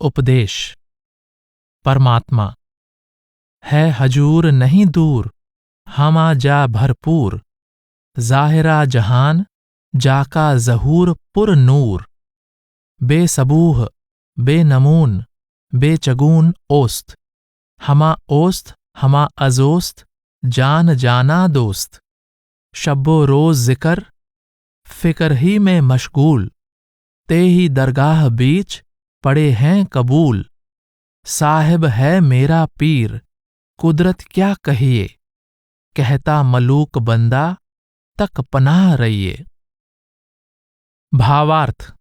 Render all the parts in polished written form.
उपदेश। परमात्मा है हजूर नहीं दूर, हमा जा भरपूर, ज़ाहिरा जहान जाका ज़हूर पुर नूर, बेसबूह बेनमून बेचगून ओस्त, हमा ओस्त हमा अजोस्त जान जाना दोस्त, शब्बो रोज़ ज़िक्र फ़िक्र ही में मशगूल, ते ही दरगाह बीच पड़े हैं कबूल, साहिब है मेरा पीर कुदरत क्या कहिए, कहता मलूक बंदा तक पनाह रहिए। भावार्थ।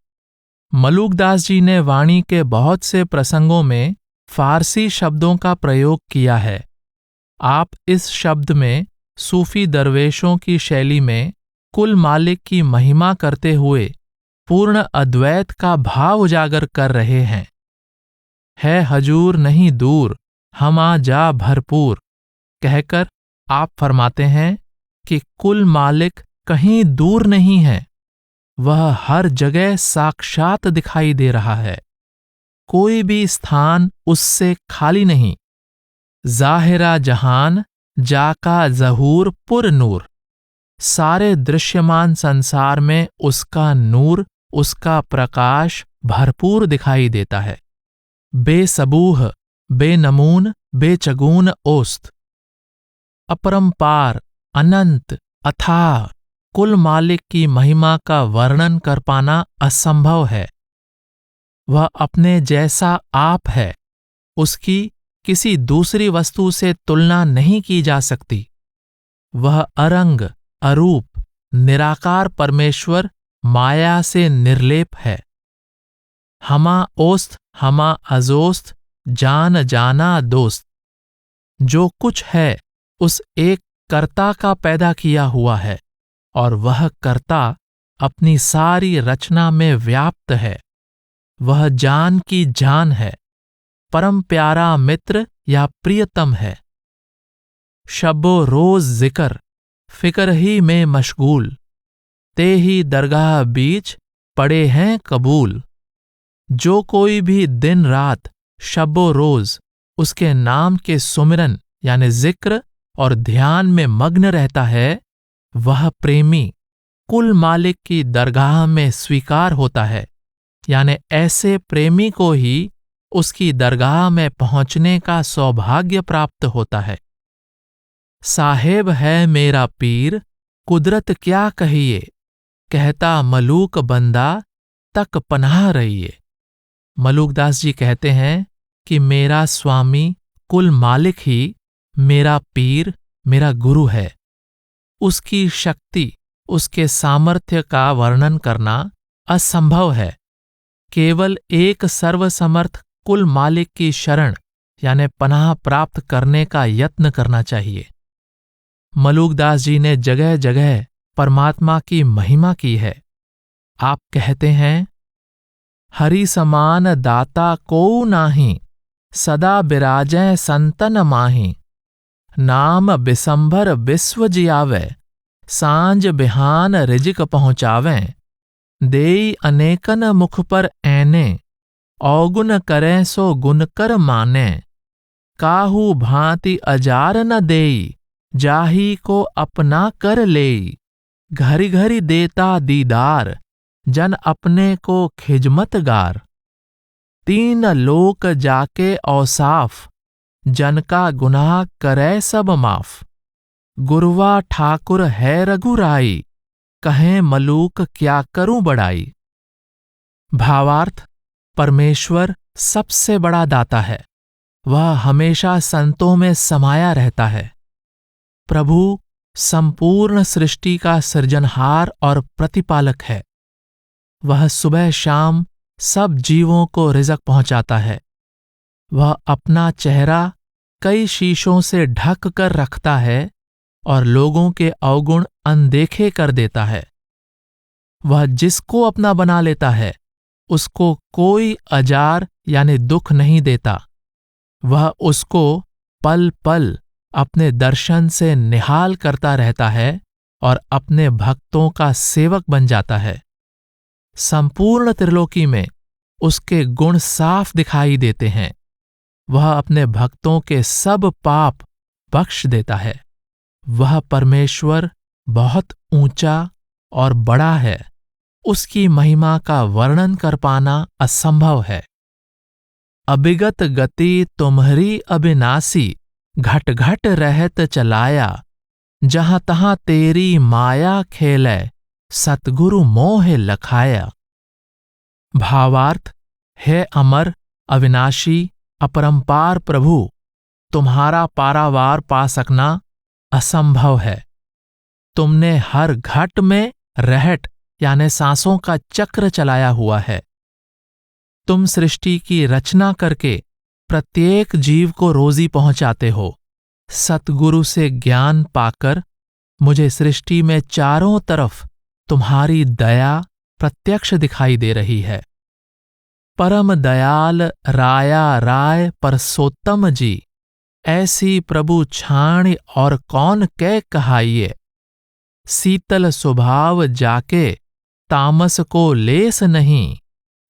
मलूकदास जी ने वाणी के बहुत से प्रसंगों में फारसी शब्दों का प्रयोग किया है। आप इस शब्द में सूफी दरवेशों की शैली में कुल मालिक की महिमा करते हुए पूर्ण अद्वैत का भाव उजागर कर रहे हैं। है हजूर नहीं दूर, हमा जा भरपूर कहकर आप फरमाते हैं कि कुल मालिक कहीं दूर नहीं है, वह हर जगह साक्षात दिखाई दे रहा है, कोई भी स्थान उससे खाली नहीं। ज़ाहिरा जहान जाका ज़हूर पुर नूर, सारे दृश्यमान संसार में उसका नूर, उसका प्रकाश भरपूर दिखाई देता है। बेसबूह बेनमून बेचगून ओस्त, अपरंपार अनंत अथाह कुल मालिक की महिमा का वर्णन कर पाना असंभव है। वह अपने जैसा आप है, उसकी किसी दूसरी वस्तु से तुलना नहीं की जा सकती। वह अरंग अरूप निराकार परमेश्वर माया से निर्लेप है। हमा ओस्त हमा अजोस्त जान जाना दोस्त, जो कुछ है उस एक कर्ता का पैदा किया हुआ है, और वह कर्ता अपनी सारी रचना में व्याप्त है। वह जान की जान है, परम प्यारा मित्र या प्रियतम है। शब्बो रोज जिक्र फिक्र ही में मशगूल, ते ही दरगाह बीच पड़े हैं कबूल। जो कोई भी दिन रात शब्बो रोज उसके नाम के सुमिरन यानी जिक्र और ध्यान में मग्न रहता है, वह प्रेमी कुल मालिक की दरगाह में स्वीकार होता है, यानी ऐसे प्रेमी को ही उसकी दरगाह में पहुंचने का सौभाग्य प्राप्त होता है। साहेब है मेरा पीर कुदरत क्या कहिए, कहता मलूक बंदा तक पनाह रहिए। मलूकदास जी कहते हैं कि मेरा स्वामी कुल मालिक ही मेरा पीर मेरा गुरु है। उसकी शक्ति उसके सामर्थ्य का वर्णन करना असंभव है। केवल एक सर्वसमर्थ कुल मालिक की शरण यानी पनाह प्राप्त करने का यत्न करना चाहिए। मलूकदास जी ने जगह जगह परमात्मा की महिमा की है। आप कहते हैं, हरि समान दाता कोउ नाही, सदा बिराजै संतन माही। नाम बिसंभर विश्व जियावै, सांझ बिहान रिजिक पहुँचावें। देई अनेकन मुख पर ऐने, औगुन करें सो गुन कर माने। काहू भांति अजार न देई, जाही को अपना कर लेई। घरी घरी देता दीदार, जन अपने को खिजमत गार। तीन लोक जाके औसाफ, जन का गुनाह करे सब माफ। गुरवा ठाकुर है रघुराई, कहें मलूक क्या करूं बड़ाई। भावार्थ। परमेश्वर सबसे बड़ा दाता है, वह हमेशा संतों में समाया रहता है। प्रभु संपूर्ण सृष्टि का सृजनहार और प्रतिपालक है। वह सुबह शाम सब जीवों को रिज़्क पहुंचाता है। वह अपना चेहरा कई शीशों से ढक कर रखता है और लोगों के अवगुण अनदेखे कर देता है। वह जिसको अपना बना लेता है उसको कोई अजार यानी दुख नहीं देता। वह उसको पल पल अपने दर्शन से निहाल करता रहता है और अपने भक्तों का सेवक बन जाता है। संपूर्ण त्रिलोकी में उसके गुण साफ दिखाई देते हैं। वह अपने भक्तों के सब पाप बख्श देता है। वह परमेश्वर बहुत ऊंचा और बड़ा है। उसकी महिमा का वर्णन कर पाना असंभव है। अबिगत गति तुम्हरी अविनाशी, घट घट रहत चलाया। जहां तहां तेरी माया खेलै, सतगुरु मोह लखाया। भावार्थ, है अमर, अविनाशी, अपरंपार प्रभु, तुम्हारा पारावार पा सकना असंभव है। तुमने हर घट में रहट यानी सांसों का चक्र चलाया हुआ है। तुम सृष्टि की रचना करके प्रत्येक जीव को रोजी पहुंचाते हो। सतगुरु से ज्ञान पाकर मुझे सृष्टि में चारों तरफ तुम्हारी दया प्रत्यक्ष दिखाई दे रही है। परम दयाल राया राय परसोत्तम जी, ऐसी प्रभु छाण और कौन कै कहाइए। शीतल स्वभाव जाके तामस को लेस नहीं,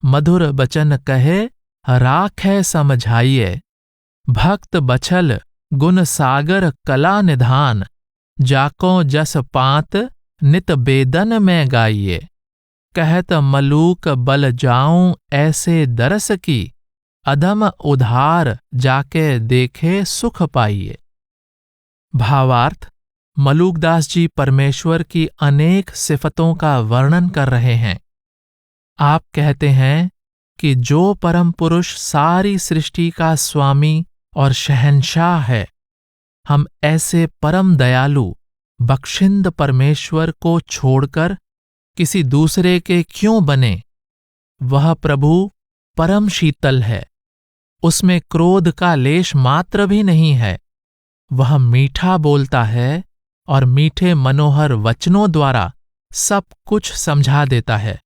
मधुर बचन कहे राखै समझाइए। भक्त बछल गुण सागर कला निधान, जाको जस पात नित बेदन में गाइए। कहत मलूक बल जाऊं ऐसे दरस की, अधम उधार जाके देखे सुख पाइए। भावार्थ, मलूकदास जी परमेश्वर की अनेक सिफतों का वर्णन कर रहे हैं। आप कहते हैं कि जो परम पुरुष सारी सृष्टि का स्वामी और शहंशाह है, हम ऐसे परम दयालु बख्शिंद परमेश्वर को छोड़कर किसी दूसरे के क्यों बने। वह प्रभु परम शीतल है, उसमें क्रोध का लेश मात्र भी नहीं है। वह मीठा बोलता है और मीठे मनोहर वचनों द्वारा सब कुछ समझा देता है।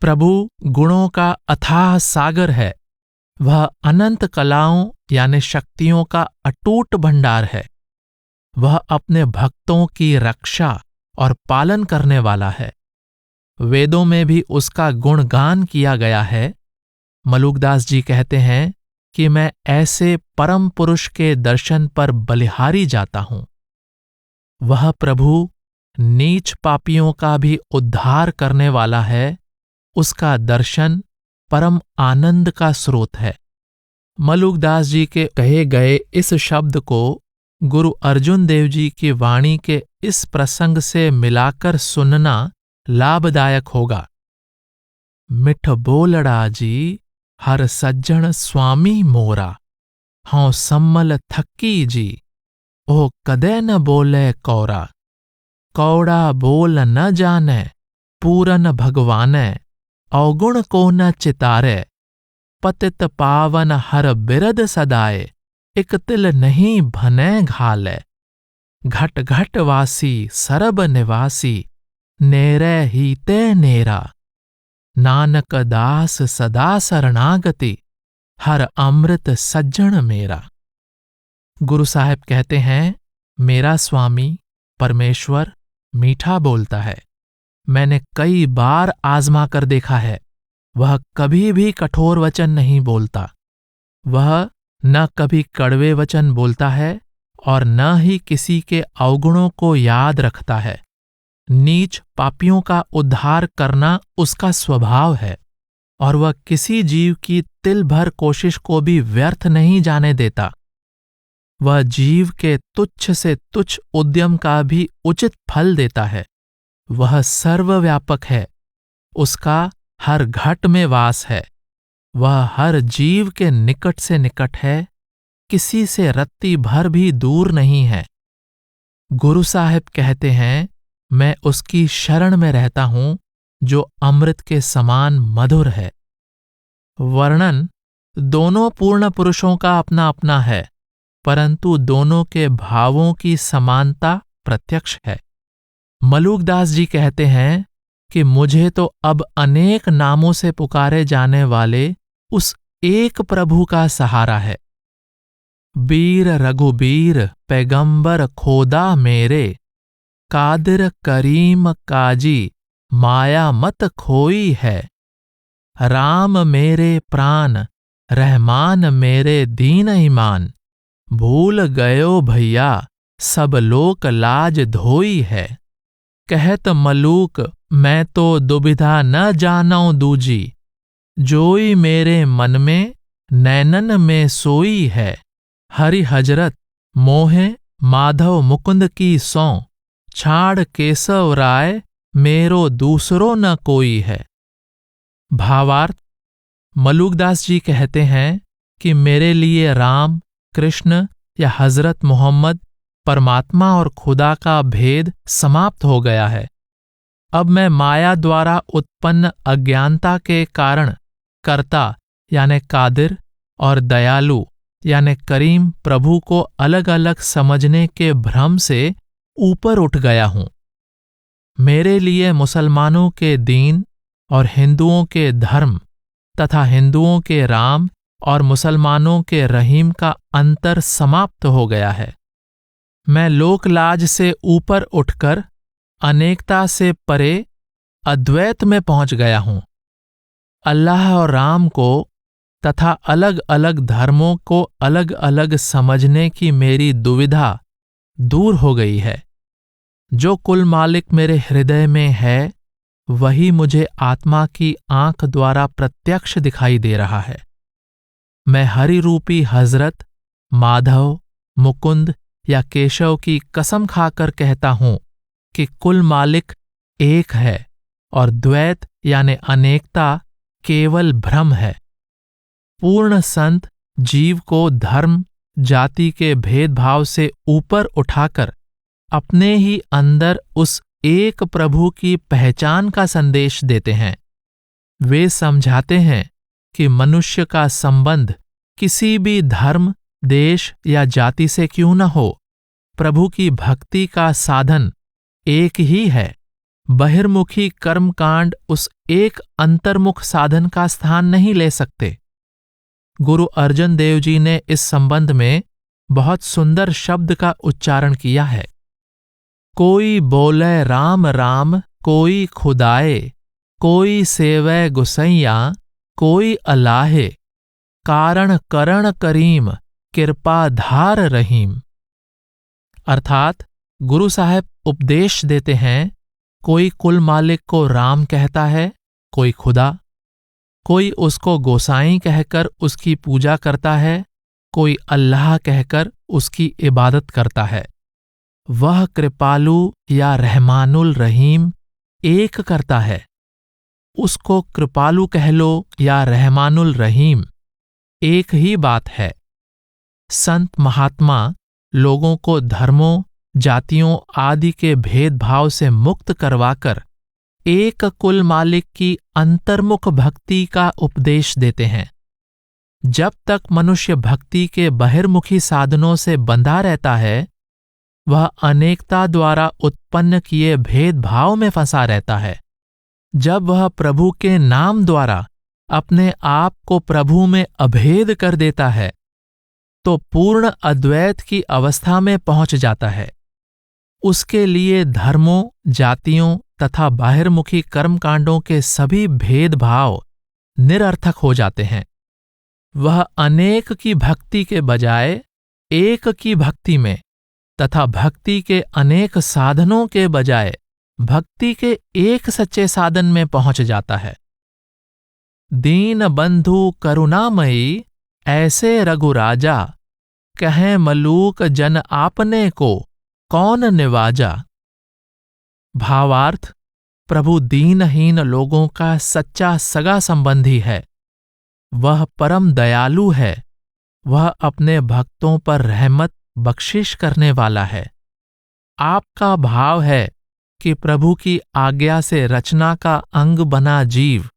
प्रभु गुणों का अथाह सागर है। वह अनंत कलाओं यानी शक्तियों का अटूट भंडार है। वह अपने भक्तों की रक्षा और पालन करने वाला है। वेदों में भी उसका गुणगान किया गया है। मलूकदास जी कहते हैं कि मैं ऐसे परम पुरुष के दर्शन पर बलिहारी जाता हूं। वह प्रभु नीच पापियों का भी उद्धार करने वाला है। उसका दर्शन परम आनंद का स्रोत है। मलूकदास जी के कहे गए इस शब्द को गुरु अर्जुन देव जी की वाणी के इस प्रसंग से मिलाकर सुनना लाभदायक होगा। मिठ बोलड़ा जी हर सज्जन स्वामी मोरा, हाँ सम्मल थक्की जी, ओ कदे न बोले कौरा। कौड़ा बोल न जाने पूरन भगवाने, अवगुण को न चितारे। पतित पावन हर बिरद सदाए, इक तिल नहीं भने घाले। घट घट वासी सरब निवासी, नेरे हीते नेरा। नानक दास सदा शरणागति, हर अमृत सज्जन मेरा। गुरु साहब कहते हैं, मेरा स्वामी परमेश्वर मीठा बोलता है। मैंने कई बार आजमा कर देखा है। वह कभी भी कठोर वचन नहीं बोलता। वह न कभी कड़वे वचन बोलता है और न ही किसी के अवगुणों को याद रखता है। नीच पापियों का उद्धार करना उसका स्वभाव है और वह किसी जीव की तिल भर कोशिश को भी व्यर्थ नहीं जाने देता। वह जीव के तुच्छ से तुच्छ उद्यम का भी उचित फल देता है। वह सर्वव्यापक है। उसका हर घट में वास है। वह हर जीव के निकट से निकट है, किसी से रत्ती भर भी दूर नहीं है। गुरु साहिब कहते हैं, मैं उसकी शरण में रहता हूं जो अमृत के समान मधुर है। वर्णन दोनों पूर्ण पुरुषों का अपना अपना है, परंतु दोनों के भावों की समानता प्रत्यक्ष है। मलूकदास जी कहते हैं कि मुझे तो अब अनेक नामों से पुकारे जाने वाले उस एक प्रभु का सहारा है। बीर रघुबीर पैगंबर खोदा मेरे, कादिर करीम काजी माया मत खोई है। राम मेरे प्राण, रहमान मेरे दीन ईमान। भूल गयो भैया, सब लोक लाज धोई है। कहत मलूक, मैं तो दुविधा न जानऊं दूजी। जोई मेरे मन में, नैनन में सोई है। हरि हजरत मोहे, माधव मुकुंद की सौ। छाड़ केशव राय, मेरो दूसरो न कोई है। भावार्थ, मलूकदास जी कहते हैं कि मेरे लिए राम, कृष्ण या हजरत मोहम्मद, परमात्मा और खुदा का भेद समाप्त हो गया है। अब मैं माया द्वारा उत्पन्न अज्ञानता के कारण कर्ता यानी कादिर और दयालु यानी करीम प्रभु को अलग अलग समझने के भ्रम से ऊपर उठ गया हूं। मेरे लिए मुसलमानों के दीन और हिंदुओं के धर्म तथा हिंदुओं के राम और मुसलमानों के रहीम का अंतर समाप्त हो गया है। मैं लोकलाज से ऊपर उठकर अनेकता से परे अद्वैत में पहुंच गया हूं। अल्लाह और राम को तथा अलग अलग धर्मों को अलग अलग समझने की मेरी दुविधा दूर हो गई है। जो कुल मालिक मेरे हृदय में है, वही मुझे आत्मा की आंख द्वारा प्रत्यक्ष दिखाई दे रहा है। मैं हरि रूपी हजरत, माधव, मुकुंद या केशव की कसम खाकर कहता हूं कि कुल मालिक एक है और द्वैत यानी अनेकता केवल भ्रम है। पूर्ण संत जीव को धर्म, जाति के भेदभाव से ऊपर उठाकर अपने ही अंदर उस एक प्रभु की पहचान का संदेश देते हैं। वे समझाते हैं कि मनुष्य का संबंध किसी भी धर्म, देश या जाति से क्यों न हो, प्रभु की भक्ति का साधन एक ही है। बहिर्मुखी कर्मकांड उस एक अंतर्मुख साधन का स्थान नहीं ले सकते। गुरु अर्जन देव जी ने इस संबंध में बहुत सुंदर शब्द का उच्चारण किया है। कोई बोले राम राम, कोई खुदाए, कोई सेवै गुसैया, कोई अलाहे। कारण करण करीम, कृपा धार रहीम। अर्थात गुरु साहब उपदेश देते हैं, कोई कुल मालिक को राम कहता है, कोई खुदा, कोई उसको गोसाई कहकर उसकी पूजा करता है, कोई अल्लाह कहकर उसकी इबादत करता है। वह कृपालु या रहमानुल रहीम एक करता है। उसको कृपालु कह लो या रहमानुल रहीम, एक ही बात है। संत महात्मा लोगों को धर्मों, जातियों आदि के भेदभाव से मुक्त करवाकर एक कुल मालिक की अंतर्मुख भक्ति का उपदेश देते हैं। जब तक मनुष्य भक्ति के बहिर्मुखी साधनों से बंधा रहता है, वह अनेकता द्वारा उत्पन्न किए भेदभाव में फंसा रहता है। जब वह प्रभु के नाम द्वारा अपने आप को प्रभु में अभेद कर देता है, तो पूर्ण अद्वैत की अवस्था में पहुंच जाता है। उसके लिए धर्मों, जातियों तथा बाहिर्मुखी कर्मकांडों के सभी भेदभाव निरर्थक हो जाते हैं। वह अनेक की भक्ति के बजाय एक की भक्ति में तथा भक्ति के अनेक साधनों के बजाय भक्ति के एक सच्चे साधन में पहुंच जाता है। दीन बंधु करुणामयी, ऐसे रघुराजा, कहें मलूक जन आपने को, कौन निवाजा। भावार्थ, प्रभु दीनहीन लोगों का सच्चा सगा संबंधी है। वह परम दयालु है। वह अपने भक्तों पर रहमत बख्शिश करने वाला है। आपका भाव है कि प्रभु की आज्ञा से रचना का अंग बना जीव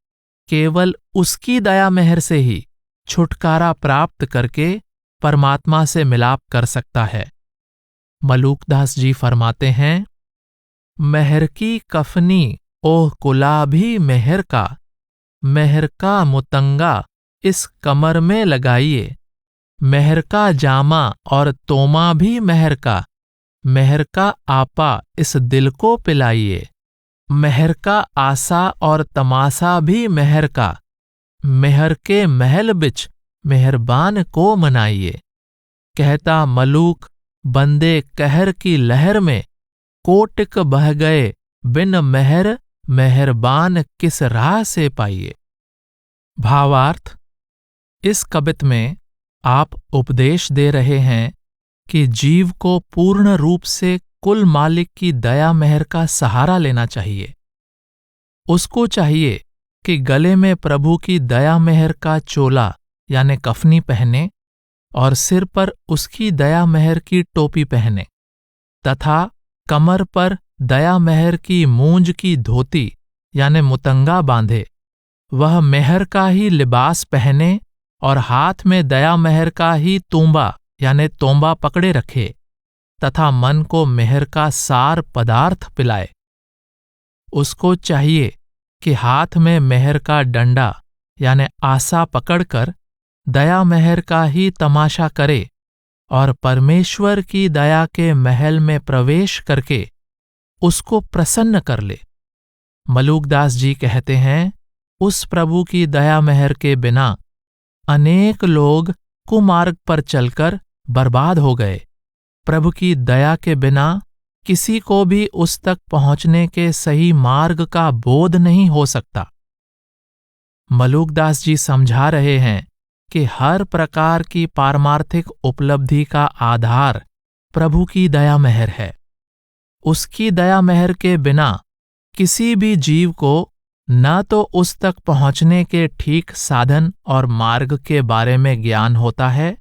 केवल उसकी दया मेहर से ही छुटकारा प्राप्त करके परमात्मा से मिलाप कर सकता है। मलूकदास जी फरमाते हैं, मेहर की कफनी ओह कुलाभी मेहर का, मेहर का मुतंगा इस कमर में लगाइए। मेहर का जामा और तोमा भी मेहर का, मेहर का आपा इस दिल को पिलाइए। मेहर का आसा और तमाशा भी मेहर का, मेहर के महल बिच मेहरबान को मनाइए। कहता मलूक बंदे कहर की लहर में, कोटिक बह गए बिन मेहर मेहरबान किस राह से पाइए। भावार्थ, इस कबित में आप उपदेश दे रहे हैं कि जीव को पूर्ण रूप से कुल मालिक की दया मेहर का सहारा लेना चाहिए। उसको चाहिए कि गले में प्रभु की दया मेहर का चोला यानी कफनी पहने और सिर पर उसकी दया मेहर की टोपी पहने तथा कमर पर दया मेहर की मूंज की धोती यानी मुतंगा बांधे। वह मेहर का ही लिबास पहने और हाथ में दया मेहर का ही तूंबा यानी तोंबा पकड़े रखे तथा मन को मेहर का सार पदार्थ पिलाए। उसको चाहिए कि हाथ में मेहर का डंडा यानी आसा पकड़कर दया मेहर का ही तमाशा करे और परमेश्वर की दया के महल में प्रवेश करके उसको प्रसन्न कर ले। मलूकदास जी कहते हैं, उस प्रभु की दया मेहर के बिना अनेक लोग कुमार्ग पर चलकर बर्बाद हो गए। प्रभु की दया के बिना किसी को भी उस तक पहुंचने के सही मार्ग का बोध नहीं हो सकता। मलूकदास जी समझा रहे हैं कि हर प्रकार की पारमार्थिक उपलब्धि का आधार प्रभु की दया मेहर है। उसकी दया मेहर के बिना किसी भी जीव को न तो उस तक पहुंचने के ठीक साधन और मार्ग के बारे में ज्ञान होता है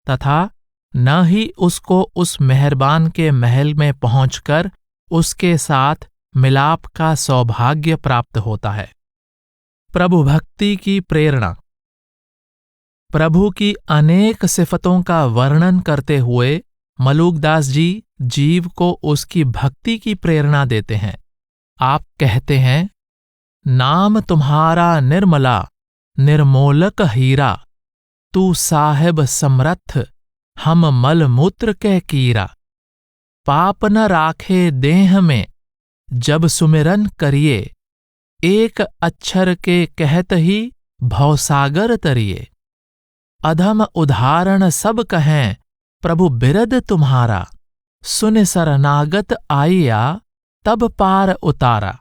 तथा न ही उसको उस मेहरबान के महल में पहुंचकर उसके साथ मिलाप का सौभाग्य प्राप्त होता है। प्रभु भक्ति की प्रेरणा। प्रभु की अनेक सिफतों का वर्णन करते हुए मलूकदास जी जीव को उसकी भक्ति की प्रेरणा देते हैं। आप कहते हैं, नाम तुम्हारा निर्मला निर्मोलक हीरा, तू साहिब समर्थ हम मल मूत्र के कीरा। पाप न राखे देह में जब सुमिरन करिए, एक अक्षर के कहत ही भवसागर तरिए। अधम उदाहरण सब कहें प्रभु बिरद तुम्हारा, सुन शरणागत आइया तब पार उतारा।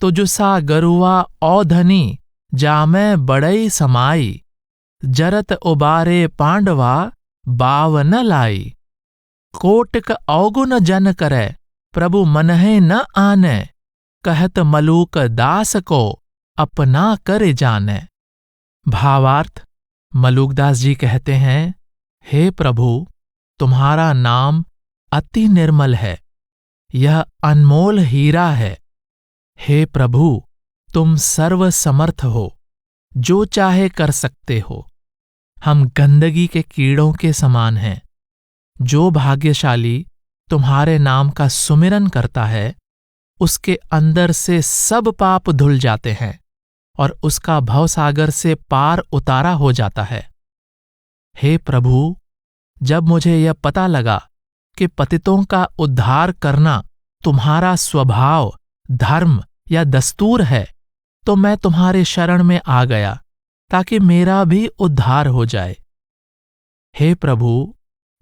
तुझसा गरुआ औधनी जामै बड़ई समाई, जरत उबारे पांडवा बाव न लाई। कोटिक अवगुण जन करे प्रभु मनहे न आने, कहत मलूक दास को अपना करे जाने। भावार्थ, मलूकदास जी कहते हैं, हे प्रभु, तुम्हारा नाम अति निर्मल है, यह अनमोल हीरा है। हे प्रभु, तुम सर्व समर्थ हो, जो चाहे कर सकते हो। हम गंदगी के कीड़ों के समान हैं। जो भाग्यशाली तुम्हारे नाम का सुमिरन करता है, उसके अंदर से सब पाप धुल जाते हैं और उसका भवसागर से पार उतारा हो जाता है। हे प्रभु, जब मुझे यह पता लगा कि पतितों का उद्धार करना तुम्हारा स्वभाव, धर्म या दस्तूर है, तो मैं तुम्हारे शरण में आ गया ताकि मेरा भी उद्धार हो जाए। हे प्रभु,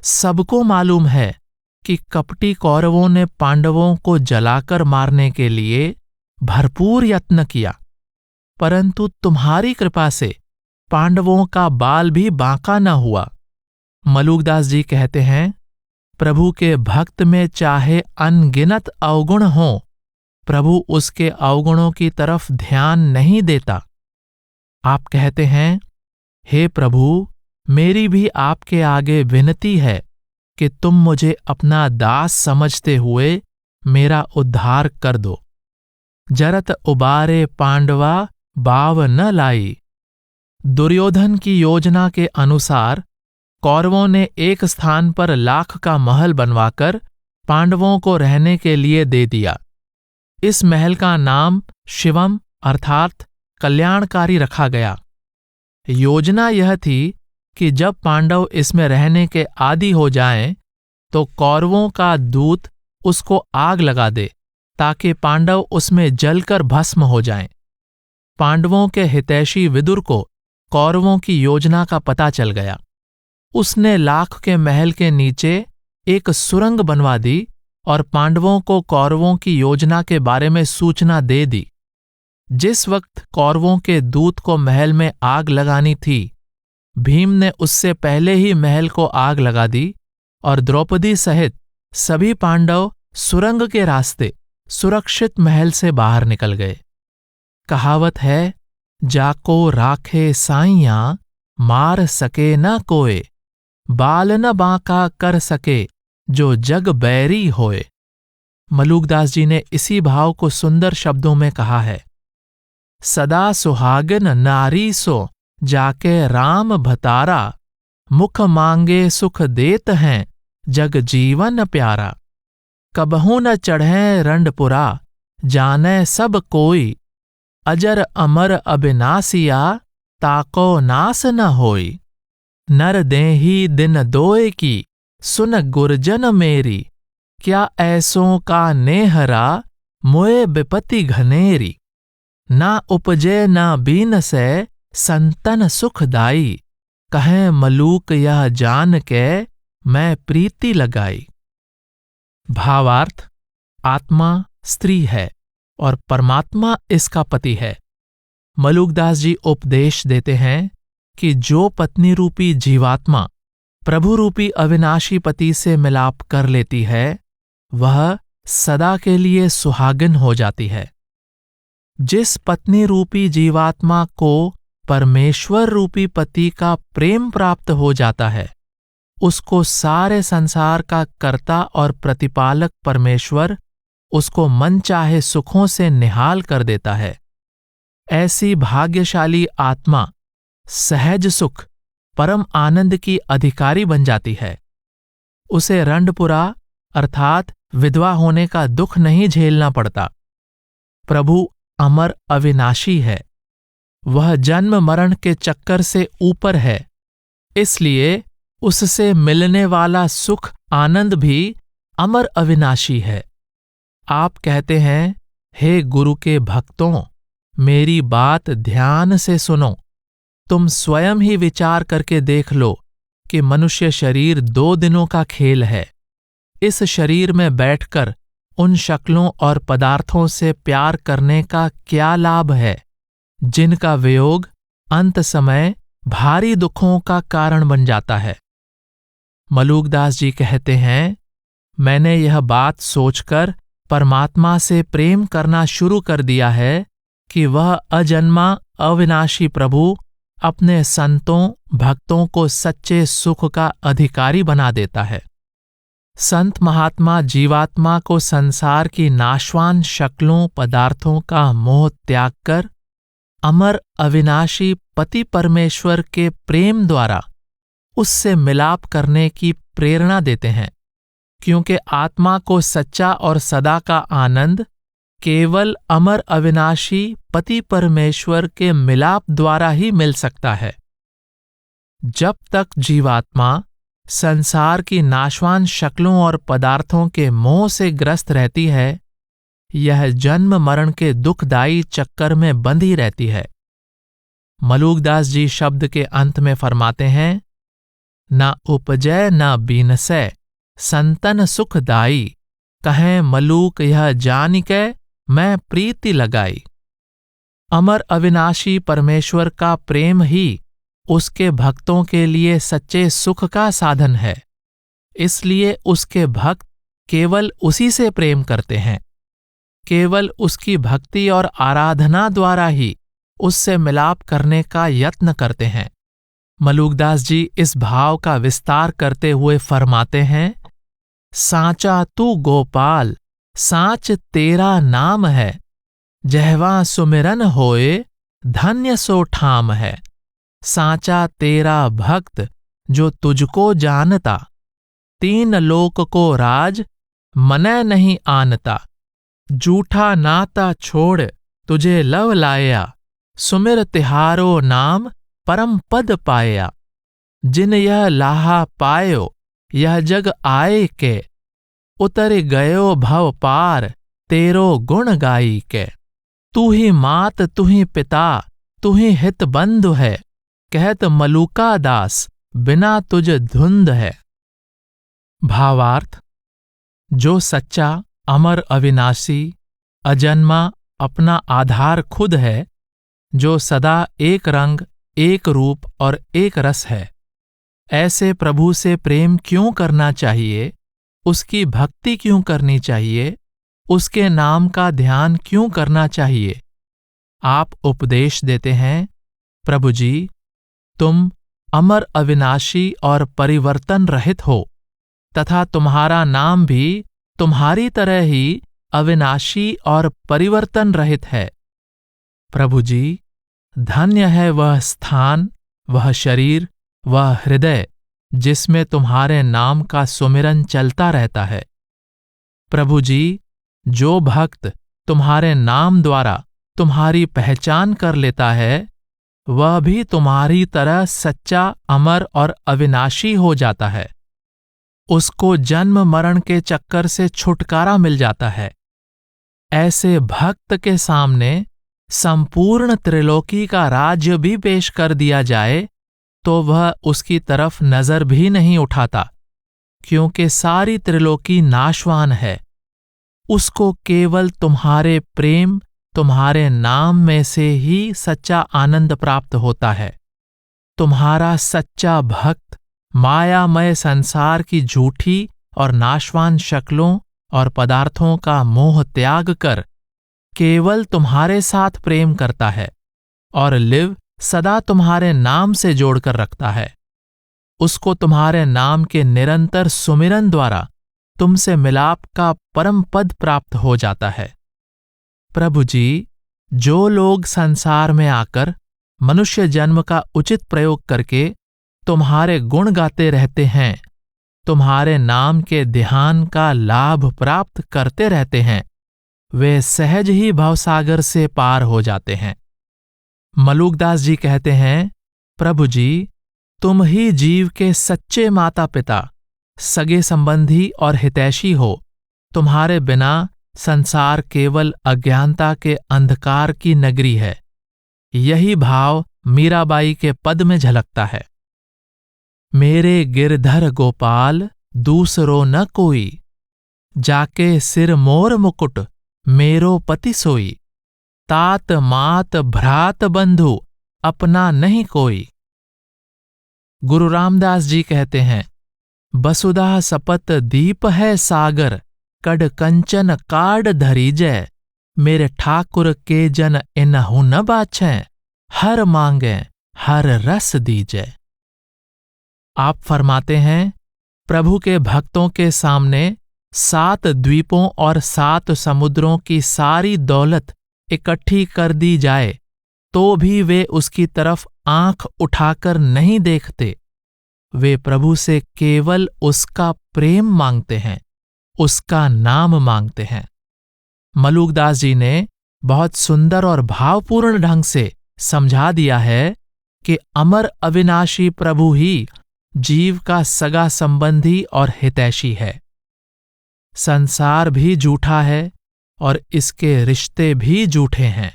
सबको मालूम है कि कपटी कौरवों ने पांडवों को जलाकर मारने के लिए भरपूर यत्न किया, परंतु तुम्हारी कृपा से पांडवों का बाल भी बांका न हुआ। मलूकदास जी कहते हैं, प्रभु के भक्त में चाहे अनगिनत अवगुण हों, प्रभु उसके अवगुणों की तरफ ध्यान नहीं देता। आप कहते हैं, हे प्रभु, मेरी भी आपके आगे विनती है कि तुम मुझे अपना दास समझते हुए मेरा उद्धार कर दो। जरत उबारे पांडवा बाव न लाई। दुर्योधन की योजना के अनुसार कौरवों ने एक स्थान पर लाख का महल बनवाकर पांडवों को रहने के लिए दे दिया। इस महल का नाम शिवम अर्थात कल्याणकारी रखा गया। योजना यह थी कि जब पांडव इसमें रहने के आदी हो जाएं, तो कौरवों का दूत उसको आग लगा दे ताकि पांडव उसमें जलकर भस्म हो जाएं। पांडवों के हितैषी विदुर को कौरवों की योजना का पता चल गया। उसने लाख के महल के नीचे एक सुरंग बनवा दी और पांडवों को कौरवों की योजना के बारे में सूचना दे दी। जिस वक्त कौरवों के दूत को महल में आग लगानी थी, भीम ने उससे पहले ही महल को आग लगा दी और द्रौपदी सहित सभी पांडव सुरंग के रास्ते सुरक्षित महल से बाहर निकल गए। कहावत है, जाको राखे साइयां मार सके न कोय, बाल न बांका कर सके जो जग बैरी होए। मलूकदास जी ने इसी भाव को सुंदर शब्दों में कहा है, सदा सुहागन नारी सो जाके राम भतारा, मुख मांगे सुख देत हैं जग जीवन प्यारा। कबहू न चढ़े रंडपुरा जाने सब कोई, अजर अमर अबिनासिया ताको नास न होई। नर देही दिन दोए की सुन गुरजन मेरी, क्या ऐसों का नेहरा मोए विपति घनेरी। ना उपजे ना बीन से संतन सुखदाई, कहें मलूक यह जान के मैं प्रीति लगाई। भावार्थ, आत्मा स्त्री है और परमात्मा इसका पति है। मलूकदास जी उपदेश देते हैं कि जो पत्नी रूपी जीवात्मा प्रभु रूपी अविनाशी पति से मिलाप कर लेती है, वह सदा के लिए सुहागिन हो जाती है। जिस पत्नी रूपी जीवात्मा को परमेश्वर रूपी पति का प्रेम प्राप्त हो जाता है, उसको सारे संसार का कर्ता और प्रतिपालक परमेश्वर उसको मनचाहे सुखों से निहाल कर देता है। ऐसी भाग्यशाली आत्मा सहज सुख, परम आनंद की अधिकारी बन जाती है। उसे रंडपुरा अर्थात विधवा होने का दुख नहीं झेलना पड़ता। प्रभु अमर अविनाशी है, वह जन्म मरण के चक्कर से ऊपर है, इसलिए उससे मिलने वाला सुख आनंद भी अमर अविनाशी है। आप कहते हैं, हे गुरु के भक्तों, मेरी बात ध्यान से सुनो। तुम स्वयं ही विचार करके देख लो कि मनुष्य शरीर 2 दिनों का खेल है। इस शरीर में बैठकर उन शक्लों और पदार्थों से प्यार करने का क्या लाभ है, जिनका वियोग अंत समय भारी दुखों का कारण बन जाता है। मलूकदास जी कहते हैं, मैंने यह बात सोचकर परमात्मा से प्रेम करना शुरू कर दिया है कि वह अजन्मा अविनाशी प्रभु अपने संतों भक्तों को सच्चे सुख का अधिकारी बना देता है। संत महात्मा जीवात्मा को संसार की नाशवान शक्लों पदार्थों का मोह त्याग कर अमर अविनाशी पति परमेश्वर के प्रेम द्वारा उससे मिलाप करने की प्रेरणा देते हैं, क्योंकि आत्मा को सच्चा और सदा का आनंद केवल अमर अविनाशी पति परमेश्वर के मिलाप द्वारा ही मिल सकता है। जब तक जीवात्मा संसार की नाशवान शक्लों और पदार्थों के मोह से ग्रस्त रहती है, यह जन्म मरण के दुखदायी चक्कर में बंधी रहती है। मलूकदास जी शब्द के अंत में फरमाते हैं, न उपजय न बीनसै संतन सुखदाई, कहें मलूक यह जान के मैं प्रीति लगाई। अमर अविनाशी परमेश्वर का प्रेम ही उसके भक्तों के लिए सच्चे सुख का साधन है, इसलिए उसके भक्त केवल उसी से प्रेम करते हैं। केवल उसकी भक्ति और आराधना द्वारा ही उससे मिलाप करने का यत्न करते हैं। मलूकदास जी इस भाव का विस्तार करते हुए फरमाते हैं, सांचा तू गोपाल सांच तेरा नाम है, जहवा सुमिरन होए धन्य सो ठाम है। सांचा तेरा भक्त जो तुझको जानता, 3 लोक को राज मनै नहीं आनता। जूठा नाता छोड़ तुझे लव लाया, सुमिर तिहारो नाम परम पद पाया। जिन यह लाहा पायो यह जग आए के, उतर गयो भव पार तेरो गुण गाई के। तू ही मात तू ही पिता तू ही हित बंधु है, कहत मलूका दास बिना तुझ धुंध है। भावार्थ, जो सच्चा, अमर, अविनाशी, अजन्मा अपना आधार खुद है, जो सदा एक रंग, एक रूप और एक रस है, ऐसे प्रभु से प्रेम क्यों करना चाहिए, उसकी भक्ति क्यों करनी चाहिए, उसके नाम का ध्यान क्यों करना चाहिए। आप उपदेश देते हैं, प्रभु जी, तुम अमर, अविनाशी और परिवर्तन रहित हो तथा तुम्हारा नाम भी तुम्हारी तरह ही अविनाशी और परिवर्तन रहित है। प्रभु जी, धन्य है वह स्थान, वह शरीर, वह हृदय जिसमें तुम्हारे नाम का सुमिरन चलता रहता है। प्रभु जी, जो भक्त तुम्हारे नाम द्वारा तुम्हारी पहचान कर लेता है, वह भी तुम्हारी तरह सच्चा, अमर और अविनाशी हो जाता है। उसको जन्म मरण के चक्कर से छुटकारा मिल जाता है। ऐसे भक्त के सामने संपूर्ण त्रिलोकी का राज्य भी पेश कर दिया जाए तो वह उसकी तरफ नजर भी नहीं उठाता, क्योंकि सारी त्रिलोकी नाशवान है। उसको केवल तुम्हारे प्रेम, तुम्हारे नाम में से ही सच्चा आनंद प्राप्त होता है। तुम्हारा सच्चा भक्त मायामय संसार की झूठी और नाशवान शक्लों और पदार्थों का मोह त्याग कर केवल तुम्हारे साथ प्रेम करता है और लिव सदा तुम्हारे नाम से जोड़कर रखता है। उसको तुम्हारे नाम के निरंतर सुमिरन द्वारा तुमसे मिलाप का परम पद प्राप्त हो जाता है। प्रभु जी, जो लोग संसार में आकर मनुष्य जन्म का उचित प्रयोग करके तुम्हारे गुण गाते रहते हैं, तुम्हारे नाम के ध्यान का लाभ प्राप्त करते रहते हैं, वे सहज ही भवसागर से पार हो जाते हैं। मलूकदास जी कहते हैं, प्रभु जी, तुम ही जीव के सच्चे माता पिता, सगे संबंधी और हितैषी हो। तुम्हारे बिना संसार केवल अज्ञानता के अंधकार की नगरी है। यही भाव मीराबाई के पद में झलकता है। मेरे गिरधर गोपाल दूसरो न कोई, जाके सिर मोर मुकुट मेरो पति सोई। तात मात भ्रात बंधु अपना नहीं कोई। गुरु रामदास जी कहते हैं, बसुधा सपत दीप है सागर, कड कंचन काड धरी जय। मेरे ठाकुर के जन इनहु न बाछें, हर मांगे हर रस दीजय। आप फरमाते हैं, प्रभु के भक्तों के सामने 7 द्वीपों और 7 समुद्रों की सारी दौलत इकट्ठी कर दी जाए तो भी वे उसकी तरफ आंख उठाकर नहीं देखते। वे प्रभु से केवल उसका प्रेम मांगते हैं, उसका नाम मांगते हैं। मलूकदास जी ने बहुत सुंदर और भावपूर्ण ढंग से समझा दिया है कि अमर अविनाशी प्रभु ही जीव का सगा संबंधी और हितैषी है। संसार भी झूठा है और इसके रिश्ते भी झूठे हैं।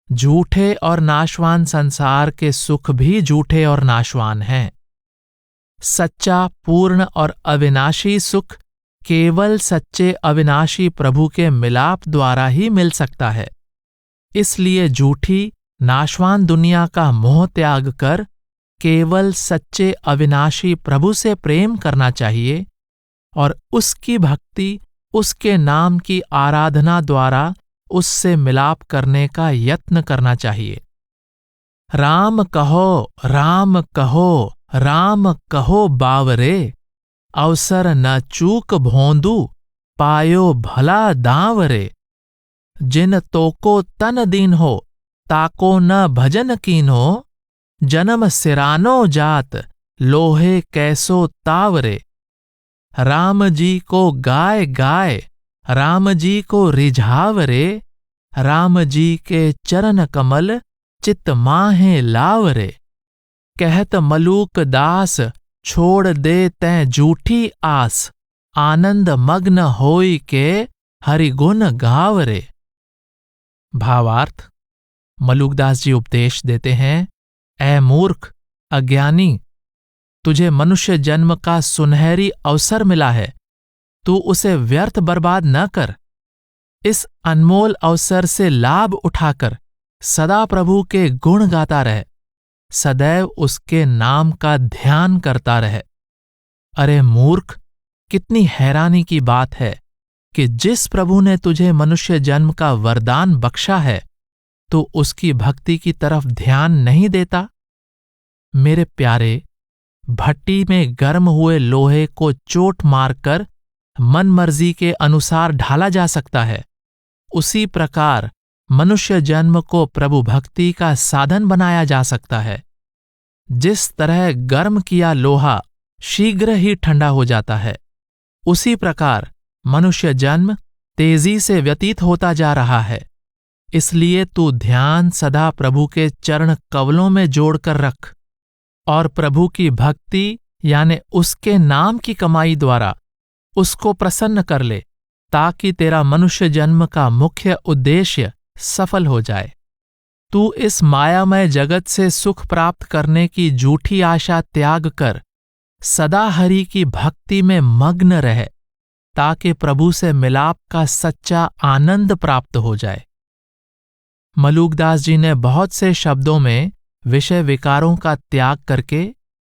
झूठे और नाशवान संसार के सुख भी झूठे और नाशवान हैं। सच्चा, पूर्ण और अविनाशी सुख केवल सच्चे अविनाशी प्रभु के मिलाप द्वारा ही मिल सकता है। इसलिए झूठी, नाशवान दुनिया का मोह त्याग कर केवल सच्चे अविनाशी प्रभु से प्रेम करना चाहिए और उसकी भक्ति, उसके नाम की आराधना द्वारा उससे मिलाप करने का यत्न करना चाहिए। राम कहो, राम कहो, राम कहो बावरे, अवसर न चूक भोंदू, पायो भला दांवरे। जिन तोको तन दीन हो, ताको न भजन कीन्हो, जन्म सिरानो जात, लोहे कैसो तावरे। राम जी को गाय गाय, राम जी को रिझावरे, राम जी के चरण कमल चित माहे लावरे। कहत मलूक दास, छोड़ दे तैं झूठी आस, आनंद मग्न होई के हरि गुण गावरे। भावार्थ, मलूकदास जी उपदेश देते हैं, ऐ मूर्ख, अज्ञानी, तुझे मनुष्य जन्म का सुनहरी अवसर मिला है, तू उसे व्यर्थ बर्बाद न कर। इस अनमोल अवसर से लाभ उठाकर सदा प्रभु के गुण गाता रह, सदैव उसके नाम का ध्यान करता रह। अरे मूर्ख, कितनी हैरानी की बात है कि जिस प्रभु ने तुझे मनुष्य जन्म का वरदान बख्शा है, तो उसकी भक्ति की तरफ ध्यान नहीं देता। मेरे प्यारे, भट्टी में गर्म हुए लोहे को चोट मारकर मन मर्जी के अनुसार ढाला जा सकता है, उसी प्रकार मनुष्य जन्म को प्रभु भक्ति का साधन बनाया जा सकता है। जिस तरह गर्म किया लोहा शीघ्र ही ठंडा हो जाता है, उसी प्रकार मनुष्य जन्म तेजी से व्यतीत होता जा रहा है। इसलिए तू ध्यान सदा प्रभु के चरण कवलों में जोड़कर रख और प्रभु की भक्ति यानी उसके नाम की कमाई द्वारा उसको प्रसन्न कर ले, ताकि तेरा मनुष्य जन्म का मुख्य उद्देश्य सफल हो जाए। तू इस मायामय जगत से सुख प्राप्त करने की झूठी आशा त्याग कर सदा हरि की भक्ति में मग्न रहे, ताकि प्रभु से मिलाप का सच्चा आनंद प्राप्त हो जाए। मलूकदास जी ने बहुत से शब्दों में विषय विकारों का त्याग करके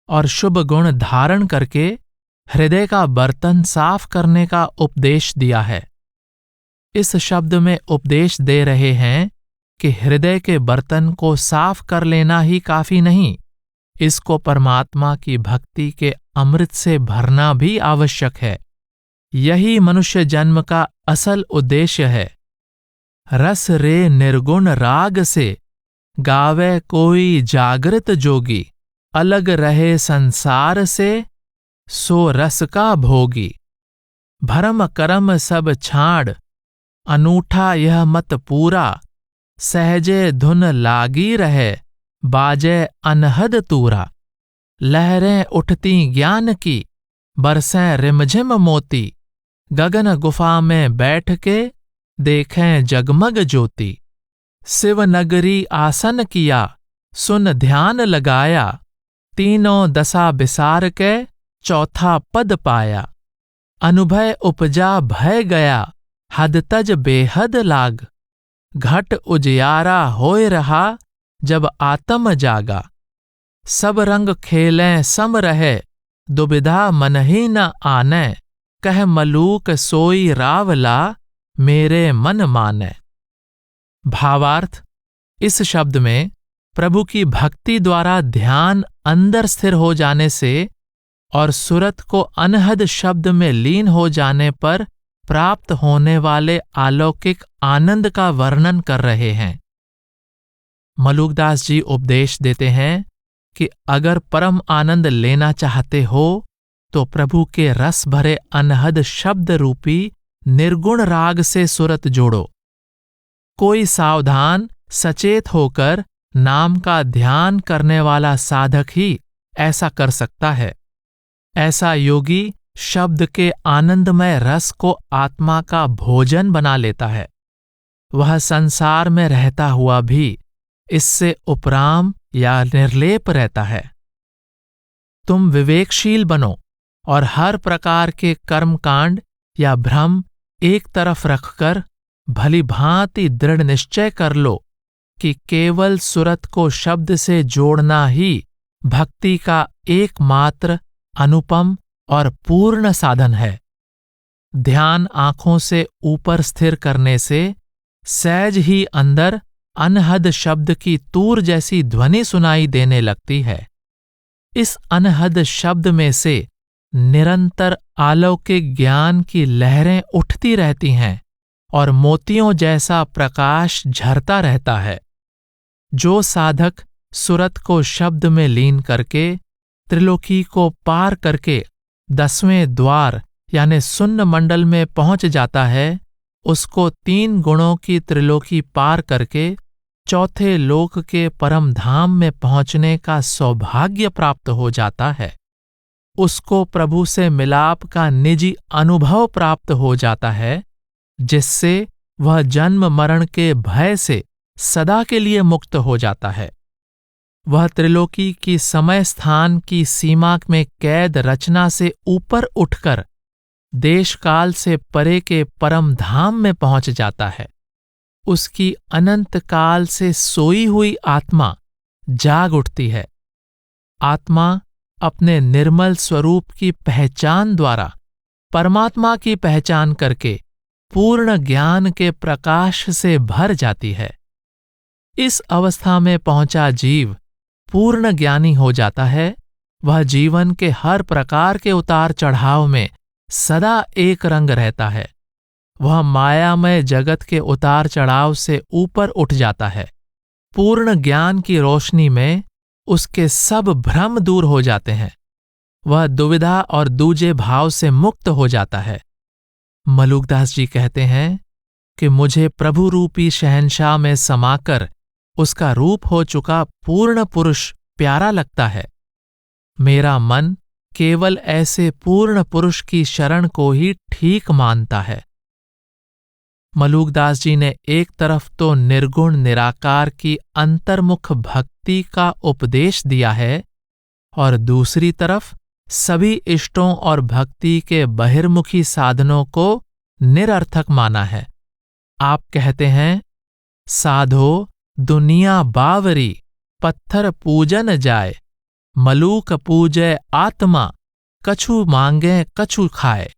और शुभ गुण धारण करके हृदय का बर्तन साफ करने का उपदेश दिया है। इस शब्द में उपदेश दे रहे हैं कि हृदय के बर्तन को साफ कर लेना ही काफी नहीं, इसको परमात्मा की भक्ति के अमृत से भरना भी आवश्यक है। यही मनुष्य जन्म का असल उद्देश्य है। रस रे निर्गुण राग से गावे कोई जागृत जोगी, अलग रहे संसार से सो रस का भोगी। भरम करम सब छाड़ अनूठा यह मत पूरा, सहजे धुन लागी रहे बाजे अनहद तूरा। लहरें उठती ज्ञान की बरसें रिमझिम मोती, गगन गुफा में बैठ के देखें जगमग ज्योति। शिव नगरी आसन किया सुन ध्यान लगाया, तीनों दशा बिसार के चौथा पद पाया। अनुभय उपजा भय गया हद तज बेहद लाग, घट उजियारा होए रहा जब आत्म जागा। सब रंग खेलें सम रहे दुविधा मन ही न आने, कह मलूक सोई रावला मेरे मन माने। भावार्थ, इस शब्द में प्रभु की भक्ति द्वारा ध्यान अंदर स्थिर हो जाने से और सुरत को अनहद शब्द में लीन हो जाने पर प्राप्त होने वाले अलौकिक आनंद का वर्णन कर रहे हैं। मलूकदास जी उपदेश देते हैं कि अगर परम आनंद लेना चाहते हो तो प्रभु के रस भरे अनहद शब्द रूपी निर्गुण राग से सुरत जोड़ो। कोई सावधान सचेत होकर नाम का ध्यान करने वाला साधक ही ऐसा कर सकता है। ऐसा योगी शब्द के आनंदमय रस को आत्मा का भोजन बना लेता है। वह संसार में रहता हुआ भी इससे उपराम या निर्लेप रहता है। तुम विवेकशील बनो और हर प्रकार के कर्मकांड या भ्रम एक तरफ रखकर भली भांति दृढ़ निश्चय कर लो कि केवल सुरत को शब्द से जोड़ना ही भक्ति का एकमात्र अनुपम और पूर्ण साधन है। ध्यान आंखों से ऊपर स्थिर करने से सहज ही अंदर अनहद शब्द की तूर जैसी ध्वनि सुनाई देने लगती है। इस अनहद शब्द में से निरंतर अलौकिक ज्ञान की लहरें उठती रहती हैं और मोतियों जैसा प्रकाश झरता रहता है। जो साधक सुरत को शब्द में लीन करके त्रिलोकी को पार करके 10वें द्वार यानी शून्य मंडल में पहुंच जाता है, उसको 3 गुणों की त्रिलोकी पार करके चौथे लोक के परम धाम में पहुंचने का सौभाग्य प्राप्त हो जाता है। उसको प्रभु से मिलाप का निजी अनुभव प्राप्त हो जाता है, जिससे वह जन्म मरण के भय से सदा के लिए मुक्त हो जाता है। वह त्रिलोकी की समय स्थान की सीमा में कैद रचना से ऊपर उठकर देश काल से परे के परम धाम में पहुंच जाता है। उसकी अनंत काल से सोई हुई आत्मा जाग उठती है। आत्मा अपने निर्मल स्वरूप की पहचान द्वारा परमात्मा की पहचान करके पूर्ण ज्ञान के प्रकाश से भर जाती है। इस अवस्था में पहुंचा जीव पूर्ण ज्ञानी हो जाता है। वह जीवन के हर प्रकार के उतार चढ़ाव में सदा एक रंग रहता है। वह मायामय जगत के उतार चढ़ाव से ऊपर उठ जाता है। पूर्ण ज्ञान की रोशनी में उसके सब भ्रम दूर हो जाते हैं। वह दुविधा और दूजे भाव से मुक्त हो जाता है। मलुकदास जी कहते हैं कि मुझे प्रभु रूपी शहंशाह में समाकर उसका रूप हो चुका पूर्ण पुरुष प्यारा लगता है। मेरा मन केवल ऐसे पूर्ण पुरुष की शरण को ही ठीक मानता है। मलुकदास जी ने एक तरफ तो निर्गुण निराकार की अंतर्मुख भक्ति का उपदेश दिया है और दूसरी तरफ सभी इष्टों और भक्ति के बहिर्मुखी साधनों को निरर्थक माना है। आप कहते हैं, साधो दुनिया बावरी पत्थर पूजन जाए, मलूक पूजय आत्मा कछु मांगे कछु खाए।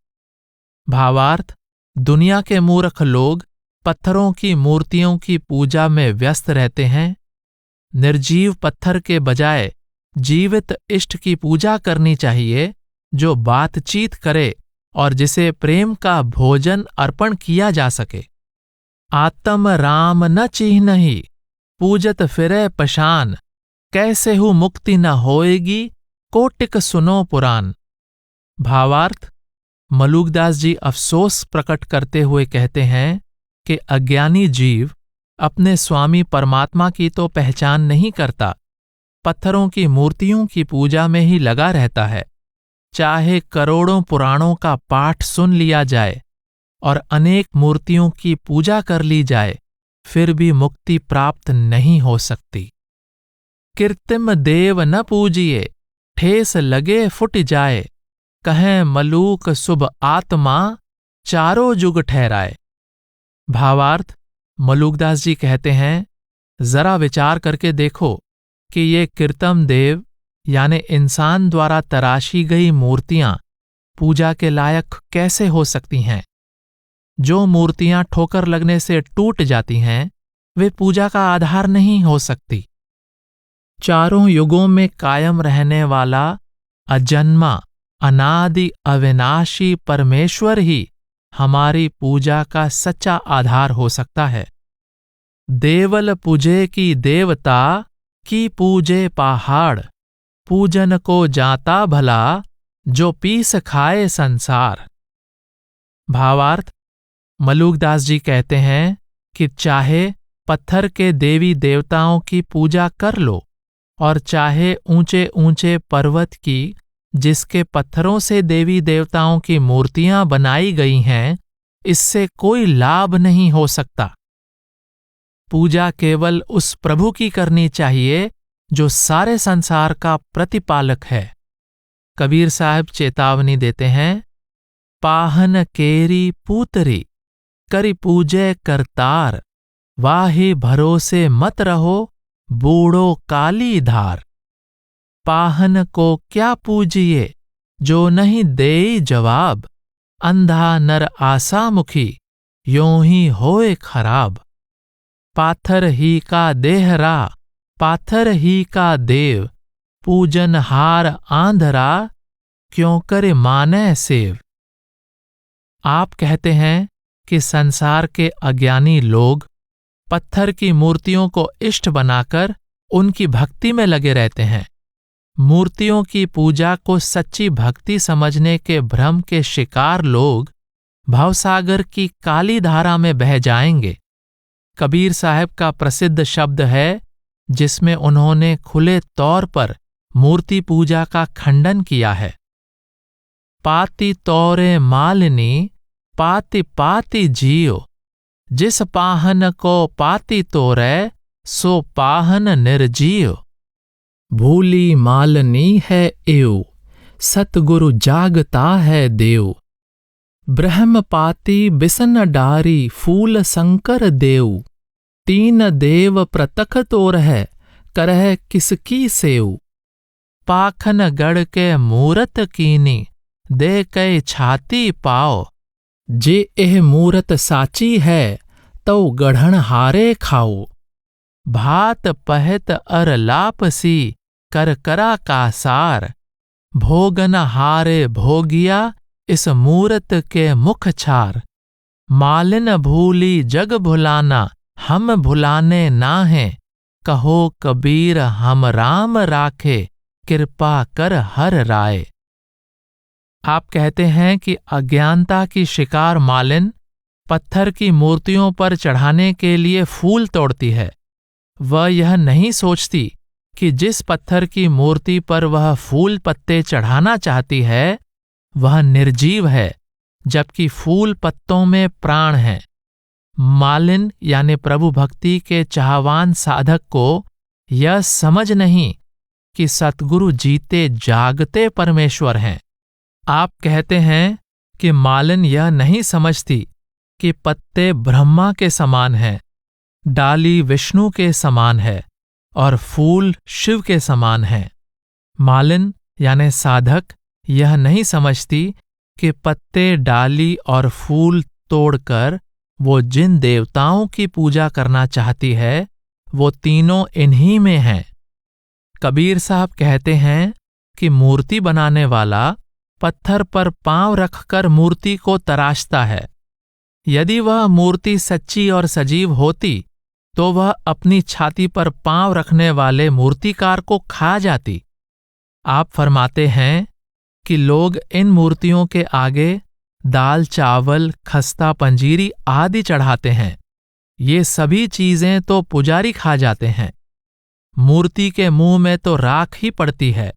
भावार्थ, दुनिया के मूर्ख लोग पत्थरों की मूर्तियों की पूजा में व्यस्त रहते हैं। निर्जीव पत्थर के बजाय जीवित इष्ट की पूजा करनी चाहिए, जो बातचीत करे और जिसे प्रेम का भोजन अर्पण किया जा सके। आत्म राम न चिन्हहि पूजत फिरे पशान, कैसे हु मुक्ति न होएगी कोटिक सुनो पुराण। भावार्थ, मलुकदास जी अफसोस प्रकट करते हुए कहते हैं कि अज्ञानी जीव अपने स्वामी परमात्मा की तो पहचान नहीं करता, पत्थरों की मूर्तियों की पूजा में ही लगा रहता है। चाहे करोड़ों पुराणों का पाठ सुन लिया जाए और अनेक मूर्तियों की पूजा कर ली जाए, फिर भी मुक्ति प्राप्त नहीं हो सकती। कृत्रिम देव न पूजिए, ठेस लगे फुट जाए, कहें मलूक शुभ आत्मा चारों जुग ठहराए। भावार्थ, मलुकदास जी कहते हैं, जरा विचार करके देखो कि ये कृत्रिम देव यानी इंसान द्वारा तराशी गई मूर्तियां पूजा के लायक कैसे हो सकती हैं। जो मूर्तियां ठोकर लगने से टूट जाती हैं, वे पूजा का आधार नहीं हो सकती। चारों युगों में कायम रहने वाला अजन्मा अनादि अविनाशी परमेश्वर ही हमारी पूजा का सच्चा आधार हो सकता है। देवल पूजे की देवता की पूजे पहाड़, पूजन को जाता भला जो पीस खाए संसार। भावार्थ, मलुकदास जी कहते हैं कि चाहे पत्थर के देवी देवताओं की पूजा कर लो और चाहे ऊंचे ऊंचे पर्वत की, जिसके पत्थरों से देवी देवताओं की मूर्तियां बनाई गई हैं, इससे कोई लाभ नहीं हो सकता। पूजा केवल उस प्रभु की करनी चाहिए जो सारे संसार का प्रतिपालक है। कबीर साहब चेतावनी देते हैं, पाहन केरी पूतरी करी पूजे करतार, वाहे भरोसे मत रहो बूढ़ो काली धार। पाहन को क्या पूजिए जो नहीं दे जवाब, अंधा नर आसामुखी यों ही होए खराब। पाथर ही का देहरा पाथर ही का देव, पूजन हार आंधरा क्यों करे माने सेव। आप कहते हैं कि संसार के अज्ञानी लोग पत्थर की मूर्तियों को इष्ट बनाकर उनकी भक्ति में लगे रहते हैं। मूर्तियों की पूजा को सच्ची भक्ति समझने के भ्रम के शिकार लोग भवसागर की काली धारा में बह जाएंगे। कबीर साहब का प्रसिद्ध शब्द है, जिसमें उन्होंने खुले तौर पर मूर्ति पूजा का खंडन किया है। पाति तौरे मालिनी पाति पाति जियो, जिस पाहन को पाती तोरै, सो पाहन निर्जीव। भूली मालनी है एव, सतगुरु जागता है देव। ब्रह्म पाती बिसन डारी, फूल शंकर देव। तीन देव प्रतख तोर है, करह किसकी सेव। पाखन गढ़ के मूरत कीनी, दे कै छाती पाओ। जे एह मूरत साची है, तौ गढ़न हारे खाओ। भात पहत अर लापसी, कर करा का सार। भोगन हारे भोगिया, इस मूरत के मुख छार। मालिन भूली जग भुलाना, हम भुलाने ना हैं। कहो कबीर हम राम राखे, कृपा कर हर राय। आप कहते हैं कि अज्ञानता की शिकार मालिन पत्थर की मूर्तियों पर चढ़ाने के लिए फूल तोड़ती है। वह यह नहीं सोचती कि जिस पत्थर की मूर्ति पर वह फूल पत्ते चढ़ाना चाहती है, वह निर्जीव है, जबकि फूल पत्तों में प्राण है। मालिन यानी प्रभु भक्ति के चाहवान साधक को यह समझ नहीं कि सतगुरु जीते जागते परमेश्वर हैं। आप कहते हैं कि मालिन यह नहीं समझती कि पत्ते ब्रह्मा के समान हैं, डाली विष्णु के समान है और फूल शिव के समान हैं। मालिन यानी साधक यह नहीं समझती कि पत्ते, डाली और फूल तोड़कर वो जिन देवताओं की पूजा करना चाहती है, वो तीनों इन्हीं में हैं। कबीर साहब कहते हैं कि मूर्ति बनाने वाला पत्थर पर पांव रखकर मूर्ति को तराशता है। यदि वह मूर्ति सच्ची और सजीव होती, तो वह अपनी छाती पर पांव रखने वाले मूर्तिकार को खा जाती। आप फरमाते हैं कि लोग इन मूर्तियों के आगे दाल, चावल, खस्ता, पंजीरी आदि चढ़ाते हैं। ये सभी चीजें तो पुजारी खा जाते हैं। मूर्ति के मुंह में तो राख ही पड़ती है।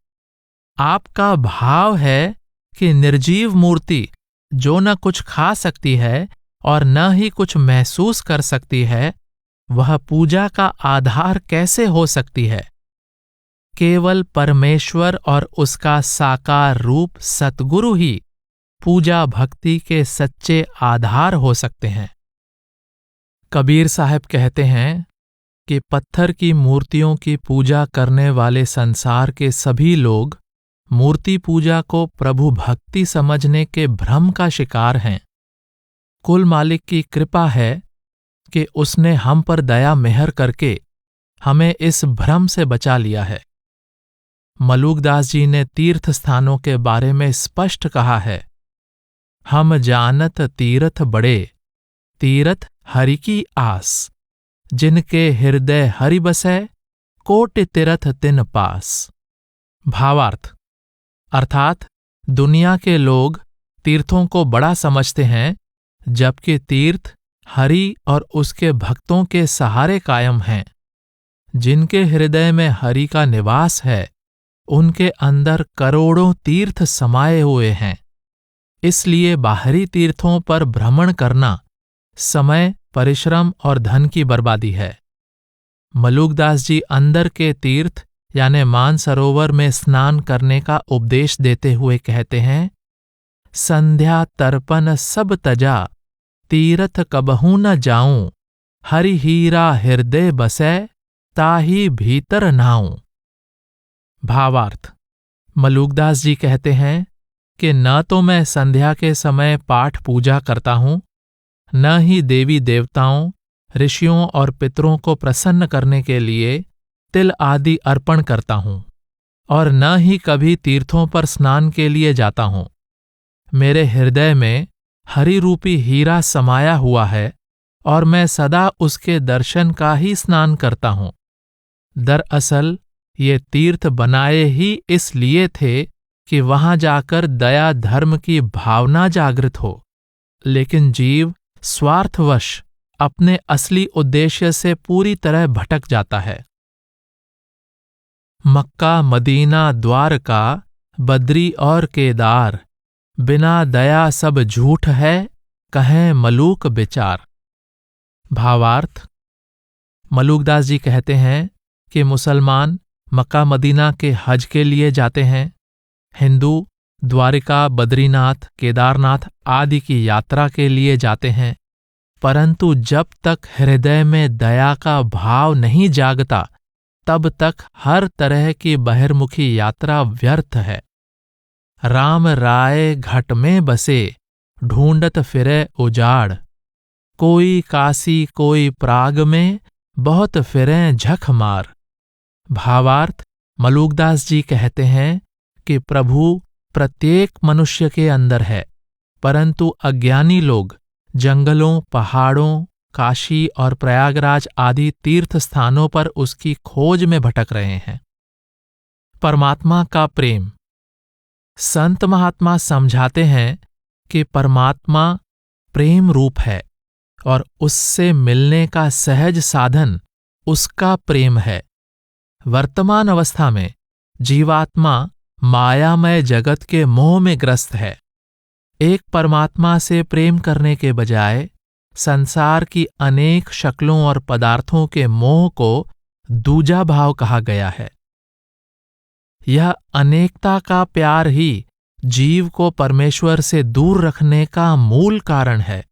आपका भाव है कि निर्जीव मूर्ति, जो न कुछ खा सकती है और न ही कुछ महसूस कर सकती है, वह पूजा का आधार कैसे हो सकती है। केवल परमेश्वर और उसका साकार रूप सतगुरु ही पूजा भक्ति के सच्चे आधार हो सकते हैं। कबीर साहब कहते हैं कि पत्थर की मूर्तियों की पूजा करने वाले संसार के सभी लोग मूर्ति पूजा को प्रभु भक्ति समझने के भ्रम का शिकार हैं। कुल मालिक की कृपा है कि उसने हम पर दया मेहर करके हमें इस भ्रम से बचा लिया है। मलूकदास जी ने तीर्थ स्थानों के बारे में स्पष्ट कहा है, हम जानत तीर्थ बड़े, तीर्थ हरि की आस। जिनके हृदय हरि बसै, कोटि तीर्थ तिन पास। भावार्थ अर्थात दुनिया के लोग तीर्थों को बड़ा समझते हैं, जबकि तीर्थ हरि और उसके भक्तों के सहारे कायम हैं। जिनके हृदय में हरि का निवास है, उनके अंदर करोड़ों तीर्थ समाये हुए हैं। इसलिए बाहरी तीर्थों पर भ्रमण करना समय, परिश्रम और धन की बर्बादी है। मलूकदास जी अंदर के तीर्थ यानी मानसरोवर में स्नान करने का उपदेश देते हुए कहते हैं, संध्या तर्पण सब तजा, तीर्थ कबहू न जाऊं। हरि हीरा हृदय बसै, ताही भीतर नाऊं। भावार्थ मलूकदास जी कहते हैं कि न तो मैं संध्या के समय पाठ पूजा करता हूं, न ही देवी देवताओं, ऋषियों और पितरों को प्रसन्न करने के लिए तिल आदि अर्पण करता हूं, और न ही कभी तीर्थों पर स्नान के लिए जाता हूं। मेरे हृदय में हरि रूपी हीरा समाया हुआ है और मैं सदा उसके दर्शन का ही स्नान करता हूं। दरअसल ये तीर्थ बनाए ही इसलिए थे कि वहां जाकर दया धर्म की भावना जागृत हो, लेकिन जीव स्वार्थवश अपने असली उद्देश्य से पूरी तरह भटक जाता है। मक्का, मदीना, द्वारका, बद्री और केदार, बिना दया सब झूठ है, कहें मलूक विचार। भावार्थ। मलूकदास जी कहते हैं कि मुसलमान मक्का मदीना के हज के लिए जाते हैं, हिंदू द्वारिका, बद्रीनाथ, केदारनाथ आदि की यात्रा के लिए जाते हैं, परंतु जब तक हृदय में दया का भाव नहीं जागता तब तक हर तरह की बहिर्मुखी यात्रा व्यर्थ है। राम राय घट में बसे, ढूंढत फिरे उजाड़, कोई काशी कोई प्राग में, बहुत फिरें झक मार। भावार्थ। मलूकदास जी कहते हैं कि प्रभु प्रत्येक मनुष्य के अंदर है, परंतु अज्ञानी लोग जंगलों, पहाड़ों, काशी और प्रयागराज आदि तीर्थ स्थानों पर उसकी खोज में भटक रहे हैं। परमात्मा का प्रेम। संत महात्मा समझाते हैं कि परमात्मा प्रेम रूप है और उससे मिलने का सहज साधन उसका प्रेम है। वर्तमान अवस्था में जीवात्मा मायामय जगत के मोह में ग्रस्त है। एक परमात्मा से प्रेम करने के बजाय संसार की अनेक शक्लों और पदार्थों के मोह को दूजा भाव कहा गया है। यह अनेकता का प्यार ही जीव को परमेश्वर से दूर रखने का मूल कारण है।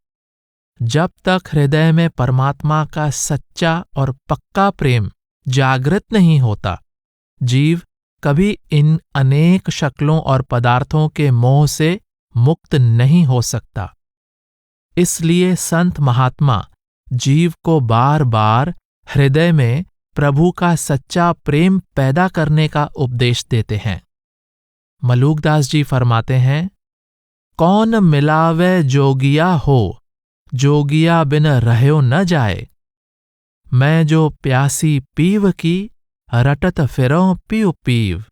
जब तक हृदय में परमात्मा का सच्चा और पक्का प्रेम जागृत नहीं होता, जीव कभी इन अनेक शक्लों और पदार्थों के मोह से मुक्त नहीं हो सकता। इसलिए संत महात्मा जीव को बार बार हृदय में प्रभु का सच्चा प्रेम पैदा करने का उपदेश देते हैं। मलूकदास जी फरमाते हैं, कौन मिलावे जोगिया हो, जोगिया बिन रहयो न जाए, मैं जो प्यासी पीव की, रटत फिरों पीव पीव,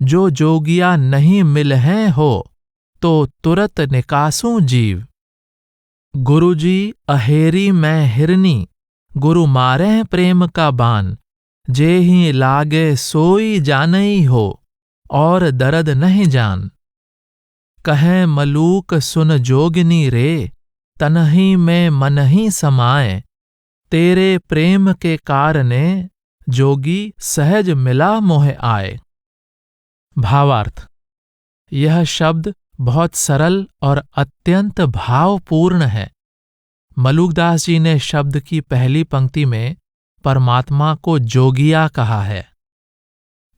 जो जोगिया नहीं मिलहें हो, तो तुरत निकासूं जीव। गुरुजी अहेरी मैं हिरनी, गुरु मारें प्रेम का बान, जे ही लागे सोई जानई हो, और दर्द नहीं जान। कहें मलूक सुन जोगिनी रे, तनही में मन ही समाए, तेरे प्रेम के कारणे जोगी सहज मिला मोह आए। भावार्थ। यह शब्द बहुत सरल और अत्यंत भावपूर्ण है। मलूकदास जी ने शब्द की पहली पंक्ति में परमात्मा को जोगिया कहा है।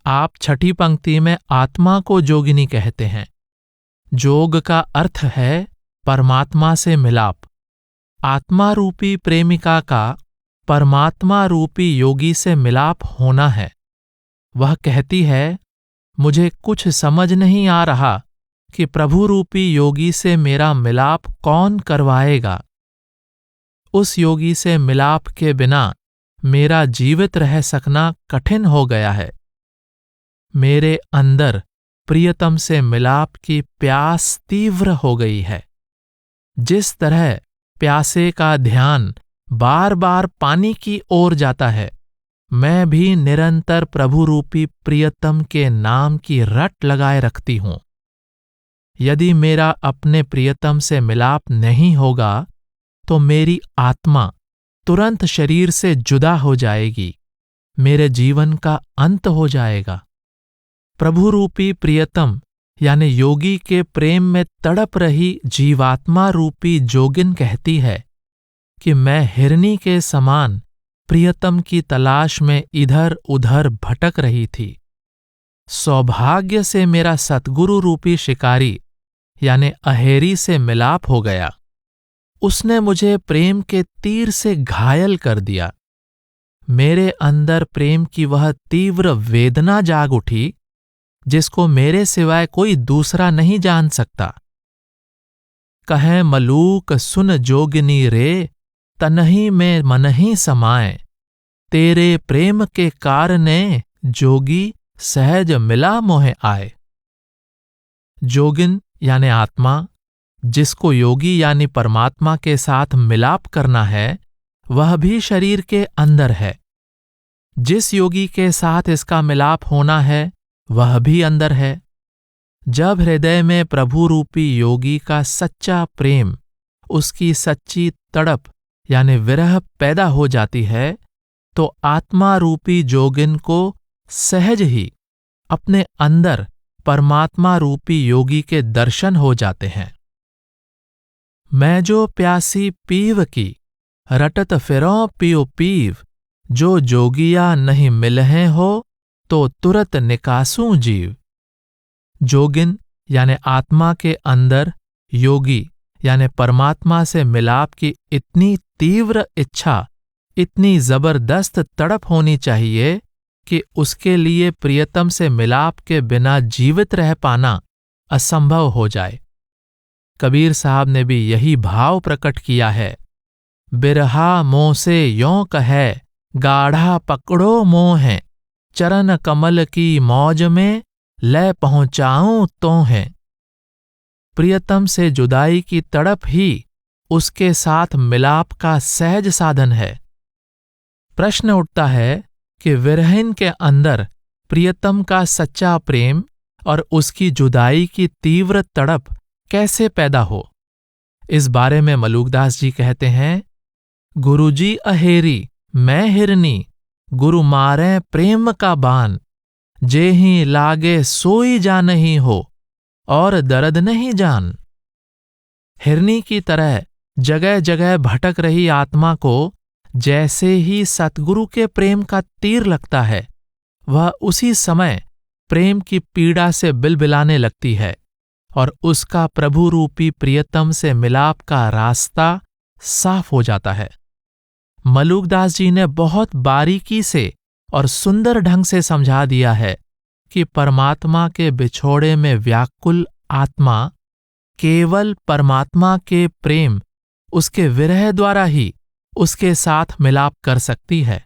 आप छठी पंक्ति में आत्मा को जोगिनी कहते हैं। जोग का अर्थ है परमात्मा से मिलाप। आत्मा रूपी प्रेमिका का परमात्मा रूपी योगी से मिलाप होना है। वह कहती है, मुझे कुछ समझ नहीं आ रहा कि प्रभु रूपी योगी से मेरा मिलाप कौन करवाएगा। उस योगी से मिलाप के बिना मेरा जीवित रह सकना कठिन हो गया है। मेरे अंदर प्रियतम से मिलाप की प्यास तीव्र हो गई है। जिस तरह प्यासे का ध्यान बार बार पानी की ओर जाता है, मैं भी निरंतर प्रभु रूपी प्रियतम के नाम की रट लगाए रखती हूं। यदि मेरा अपने प्रियतम से मिलाप नहीं होगा तो मेरी आत्मा तुरंत शरीर से जुदा हो जाएगी, मेरे जीवन का अंत हो जाएगा। प्रभु रूपी प्रियतम यानी योगी के प्रेम में तड़प रही जीवात्मा रूपी जोगिन कहती है कि मैं हिरनी के समान प्रियतम की तलाश में इधर उधर भटक रही थी। सौभाग्य से मेरा सतगुरु रूपी शिकारी यानी अहेरी से मिलाप हो गया। उसने मुझे प्रेम के तीर से घायल कर दिया। मेरे अंदर प्रेम की वह तीव्र वेदना जाग उठी जिसको मेरे सिवाय कोई दूसरा नहीं जान सकता। कहें मलूक सुन जोगिनी रे, तनही में मनही समाए, तेरे प्रेम के कारणे जोगी सहज मिला मोह आए। जोगिन यानी आत्मा, जिसको योगी यानी परमात्मा के साथ मिलाप करना है, वह भी शरीर के अंदर है। जिस योगी के साथ इसका मिलाप होना है वह भी अंदर है। जब हृदय में प्रभु रूपी योगी का सच्चा प्रेम, उसकी सच्ची तड़प यानी विरह पैदा हो जाती है, तो आत्मा रूपी जोगिन को सहज ही अपने अंदर परमात्मा रूपी योगी के दर्शन हो जाते हैं। मैं जो प्यासी पीव की रटत फिरों पियो पीव, जो जोगिया नहीं मिलहें हो तो तुरत निकासूं जीव। जोगिन यानी आत्मा के अंदर योगी यानी परमात्मा से मिलाप की इतनी तीव्र इच्छा, इतनी जबरदस्त तड़प होनी चाहिए कि उसके लिए प्रियतम से मिलाप के बिना जीवित रह पाना असंभव हो जाए। कबीर साहब ने भी यही भाव प्रकट किया है। बिरहा मोह से यों कहे, गाढ़ा पकड़ो मोह, चरण कमल की मौज में ले पहुंचाऊं तो है। प्रियतम से जुदाई की तड़प ही उसके साथ मिलाप का सहज साधन है। प्रश्न उठता है कि विरहिन के अंदर प्रियतम का सच्चा प्रेम और उसकी जुदाई की तीव्र तड़प कैसे पैदा हो। इस बारे में मलूकदास जी कहते हैं, गुरुजी अहेरी मैं हिरनी, गुरु मारे प्रेम का बान, जे ही लागे सोई जा नहीं हो और दर्द नहीं जान। हिरनी की तरह जगह जगह भटक रही आत्मा को जैसे ही सतगुरु के प्रेम का तीर लगता है, वह उसी समय प्रेम की पीड़ा से बिलबिलाने लगती है और उसका प्रभु रूपी प्रियतम से मिलाप का रास्ता साफ हो जाता है। मलूकदास जी ने बहुत बारीकी से और सुंदर ढंग से समझा दिया है कि परमात्मा के बिछोड़े में व्याकुल आत्मा केवल परमात्मा के प्रेम, उसके विरह द्वारा ही उसके साथ मिलाप कर सकती है।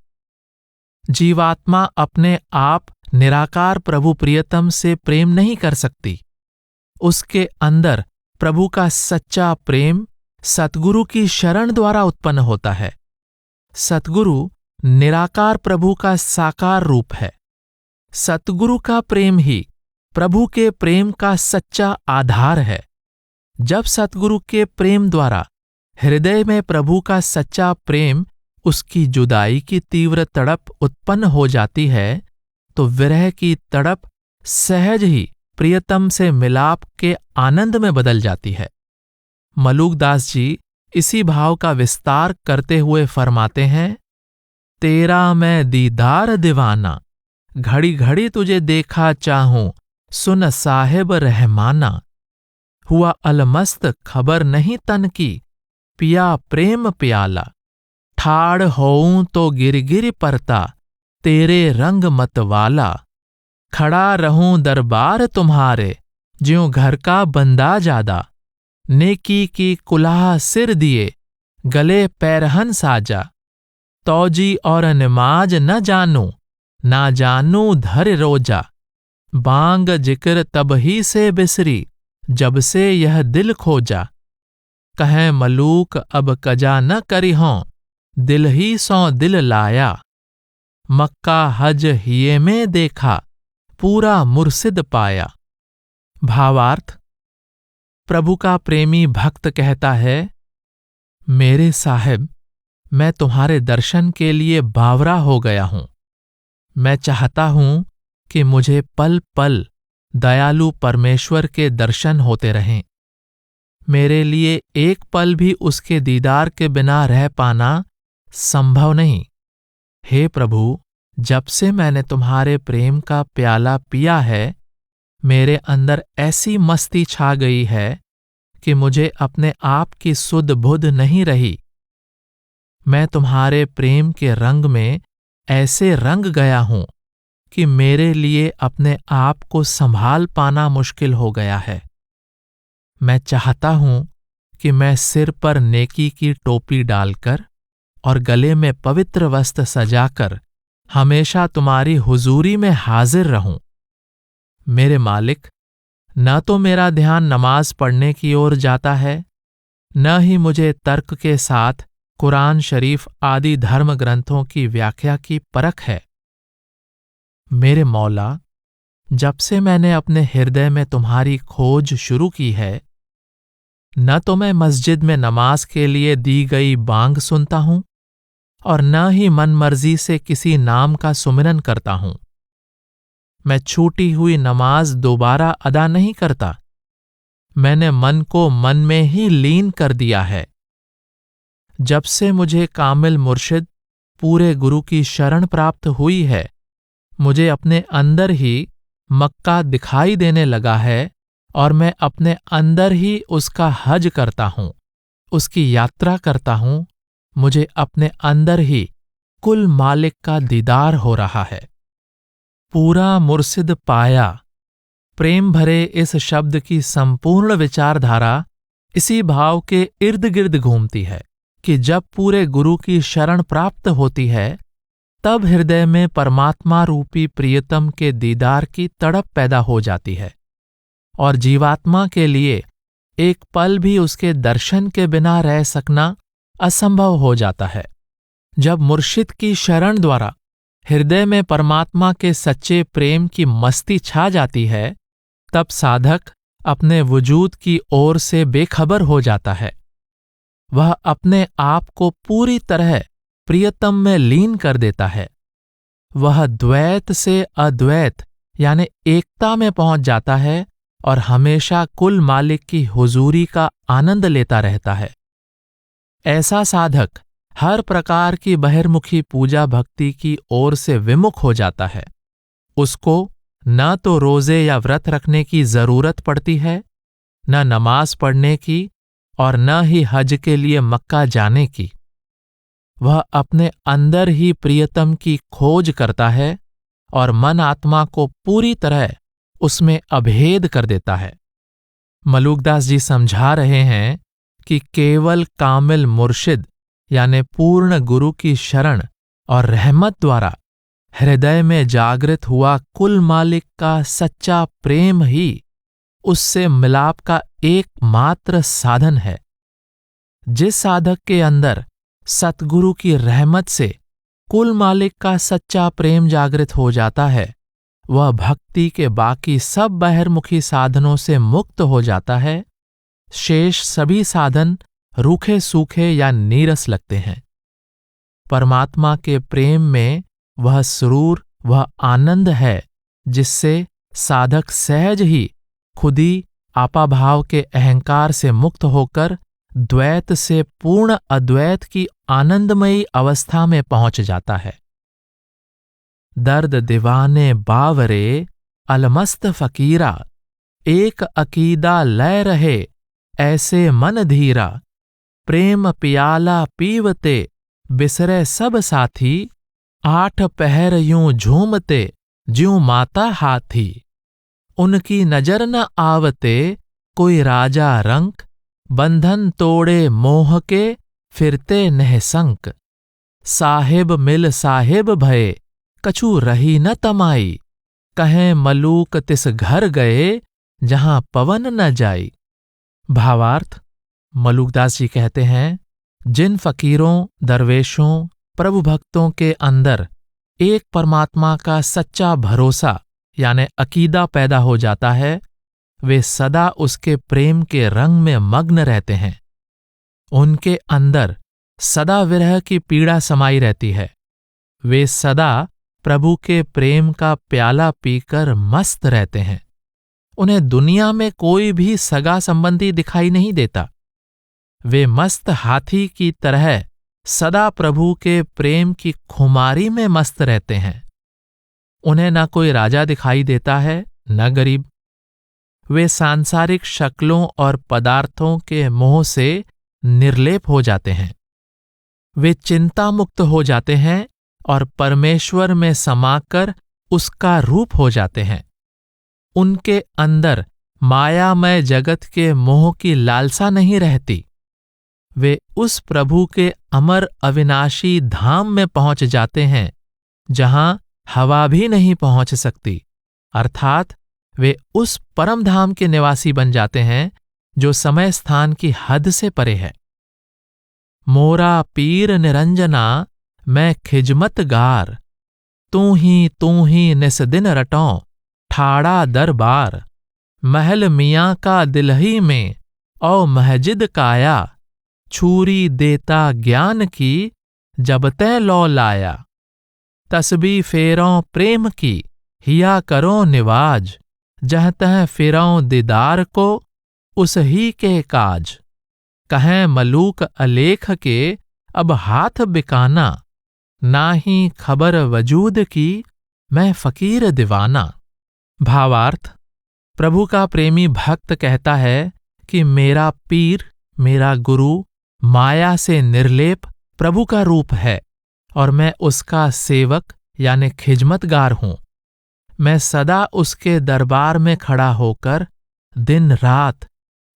जीवात्मा अपने आप निराकार प्रभु प्रियतम से प्रेम नहीं कर सकती। उसके अंदर प्रभु का सच्चा प्रेम सतगुरु की शरण द्वारा उत्पन्न होता है। सतगुरु निराकार प्रभु का साकार रूप है। सतगुरु का प्रेम ही प्रभु के प्रेम का सच्चा आधार है। जब सतगुरु के प्रेम द्वारा हृदय में प्रभु का सच्चा प्रेम, उसकी जुदाई की तीव्र तड़प उत्पन्न हो जाती है, तो विरह की तड़प सहज ही प्रियतम से मिलाप के आनंद में बदल जाती है। मलूकदास जी इसी भाव का विस्तार करते हुए फरमाते हैं, तेरा मैं दीदार दीवाना, घड़ी घड़ी तुझे देखा चाहूं, सुन साहिब रहमाना। हुआ अलमस्त खबर नहीं तन की, पिया प्रेम प्याला। ठाड़ होऊं तो गिर गिर परता, तेरे रंग मतवाला। खड़ा रहूं दरबार तुम्हारे, ज्यों घर का बंदा जादा। नेकी की कुलाह सिर दिए, गले पैरहन साजा। तौजी और नमाज न जानू, ना जानू धर रोजा। बांग जिक्र तब ही से बिसरी, जब से यह दिल खोजा। कहें मलूक अब कजा न करिहों, दिल ही सौ दिल लाया। मक्का हज हिये में देखा, पूरा मुर्शिद पाया। भावार्थ, प्रभु का प्रेमी भक्त कहता है, मेरे साहिब, मैं तुम्हारे दर्शन के लिए बावरा हो गया हूं। मैं चाहता हूं कि मुझे पल पल दयालु परमेश्वर के दर्शन होते रहें। मेरे लिए एक पल भी उसके दीदार के बिना रह पाना संभव नहीं। हे प्रभु, जब से मैंने तुम्हारे प्रेम का प्याला पिया है, मेरे अंदर ऐसी मस्ती छा गई है कि मुझे अपने आप की सुध बुध नहीं रही। मैं तुम्हारे प्रेम के रंग में ऐसे रंग गया हूं कि मेरे लिए अपने आप को संभाल पाना मुश्किल हो गया है। मैं चाहता हूं कि मैं सिर पर नेकी की टोपी डालकर और गले में पवित्र वस्त्र सजाकर हमेशा तुम्हारी हुजूरी में हाजिर रहूं। मेरे मालिक, न तो मेरा ध्यान नमाज पढ़ने की ओर जाता है, न ही मुझे तर्क के साथ कुरान शरीफ आदि धर्म ग्रंथों की व्याख्या की परख है। मेरे मौला, जब से मैंने अपने हृदय में तुम्हारी खोज शुरू की है, न तो मैं मस्जिद में नमाज के लिए दी गई बांग सुनता हूं और न ही मनमर्जी से किसी नाम का सुमिरन करता हूं। मैं छूटी हुई नमाज दोबारा अदा नहीं करता। मैंने मन को मन में ही लीन कर दिया है। जब से मुझे कामिल मुर्शिद पूरे गुरु की शरण प्राप्त हुई है, मुझे अपने अंदर ही मक्का दिखाई देने लगा है और मैं अपने अंदर ही उसका हज करता हूं, उसकी यात्रा करता हूं। मुझे अपने अंदर ही कुल मालिक का दीदार हो रहा है। पूरा मुर्शिद पाया। प्रेम भरे इस शब्द की संपूर्ण विचारधारा इसी भाव के इर्द गिर्द घूमती है कि जब पूरे गुरु की शरण प्राप्त होती है, तब हृदय में परमात्मा रूपी प्रियतम के दीदार की तड़प पैदा हो जाती है और जीवात्मा के लिए एक पल भी उसके दर्शन के बिना रह सकना असंभव हो जाता है। जब मुर्शिद की शरण द्वारा हृदय में परमात्मा के सच्चे प्रेम की मस्ती छा जाती है, तब साधक अपने वजूद की ओर से बेखबर हो जाता है। वह अपने आप को पूरी तरह प्रियतम में लीन कर देता है। वह द्वैत से अद्वैत यानी एकता में पहुंच जाता है और हमेशा कुल मालिक की हुजूरी का आनंद लेता रहता है। ऐसा साधक हर प्रकार की बहिर्मुखी पूजा भक्ति की ओर से विमुख हो जाता है। उसको न तो रोजे या व्रत रखने की जरूरत पड़ती है, न नमाज पढ़ने की और न ही हज के लिए मक्का जाने की। वह अपने अंदर ही प्रियतम की खोज करता है और मन आत्मा को पूरी तरह उसमें अभेद कर देता है। मलूकदास जी समझा रहे हैं कि केवल कामिल मुर्शिद यानी पूर्ण गुरु की शरण और रहमत द्वारा हृदय में जागृत हुआ कुल मालिक का सच्चा प्रेम ही उससे मिलाप का एकमात्र साधन है। जिस साधक के अंदर सतगुरु की रहमत से कुल मालिक का सच्चा प्रेम जागृत हो जाता है, वह भक्ति के बाकी सब बहिर्मुखी साधनों से मुक्त हो जाता है। शेष सभी साधन रूखे सूखे या नीरस लगते हैं। परमात्मा के प्रेम में वह सुरूर, वह आनंद है जिससे साधक सहज ही खुदी आपाभाव के अहंकार से मुक्त होकर द्वैत से पूर्ण अद्वैत की आनंदमयी अवस्था में पहुंच जाता है। दर्द दीवाने बावरे अलमस्त फकीरा, एक अकीदा लय रहे ऐसे मन धीरा। प्रेम पियाला पीवते बिसरे सब साथी, 8 पहर यूं झूमते ज्यों माता हाथी। उनकी नजर न आवते कोई राजा रंक, बंधन तोड़े मोह के फिरते नहसंक। साहिब मिल साहिब भये कछु रही न तमाई, कहें मलूक तिस घर गए जहां पवन न जाई। भावार्थ, मलूकदास जी कहते हैं, जिन फकीरों, दरवेशों, प्रभु भक्तों के अंदर एक परमात्मा का सच्चा भरोसा यानी अकीदा पैदा हो जाता है, वे सदा उसके प्रेम के रंग में मग्न रहते हैं। उनके अंदर सदा विरह की पीड़ा समाई रहती है। वे सदा प्रभु के प्रेम का प्याला पीकर मस्त रहते हैं। उन्हें दुनिया में कोई भी सगा संबंधी दिखाई नहीं देता। वे मस्त हाथी की तरह सदा प्रभु के प्रेम की खुमारी में मस्त रहते हैं। उन्हें न कोई राजा दिखाई देता है, न गरीब। वे सांसारिक शक्लों और पदार्थों के मोह से निर्लेप हो जाते हैं। वे चिंता मुक्त हो जाते हैं और परमेश्वर में समाकर उसका रूप हो जाते हैं। उनके अंदर मायामय जगत के मोह की लालसा नहीं रहती। वे उस प्रभु के अमर अविनाशी धाम में पहुंच जाते हैं जहां हवा भी नहीं पहुंच सकती, अर्थात वे उस परम धाम के निवासी बन जाते हैं जो समय स्थान की हद से परे है। मोरा पीर निरंजना मैं खिजमत गार, तू ही निस दिन रटों ठाड़ा दरबार। महल मियाँ का दिलही में औ महजिद काया, छूरी देता ज्ञान की, जब तै लौ लाया। तस्बी फेरों प्रेम की, हिया करो निवाज, जह तह फिरों दीदार को, उस ही के काज। कहें मलूक अलेख के, अब हाथ बिकाना, ना ही खबर वजूद की, मैं फकीर दीवाना। भावार्थ: प्रभु का प्रेमी भक्त कहता है कि मेरा पीर, मेरा गुरु माया से निर्लेप प्रभु का रूप है और मैं उसका सेवक यानी खिजमतगार हूं। मैं सदा उसके दरबार में खड़ा होकर दिन रात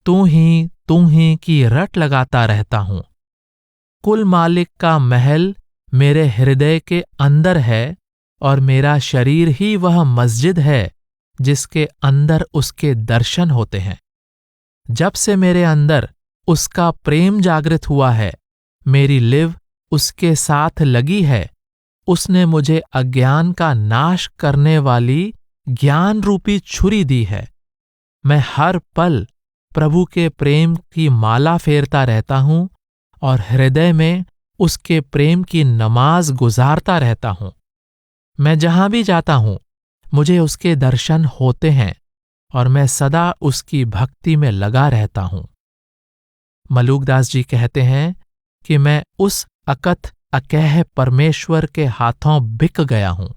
तू ही की रट लगाता रहता हूं। कुल मालिक का महल मेरे हृदय के अंदर है और मेरा शरीर ही वह मस्जिद है जिसके अंदर उसके दर्शन होते हैं। जब से मेरे अंदर उसका प्रेम जागृत हुआ है, मेरी लिव उसके साथ लगी है। उसने मुझे अज्ञान का नाश करने वाली ज्ञान रूपी छुरी दी है। मैं हर पल प्रभु के प्रेम की माला फेरता रहता हूं और हृदय में उसके प्रेम की नमाज गुजारता रहता हूं। मैं जहां भी जाता हूं, मुझे उसके दर्शन होते हैं और मैं सदा उसकी भक्ति में लगा रहता हूं। मलूकदास जी कहते हैं कि मैं उस अकथ अकह परमेश्वर के हाथों बिक गया हूं।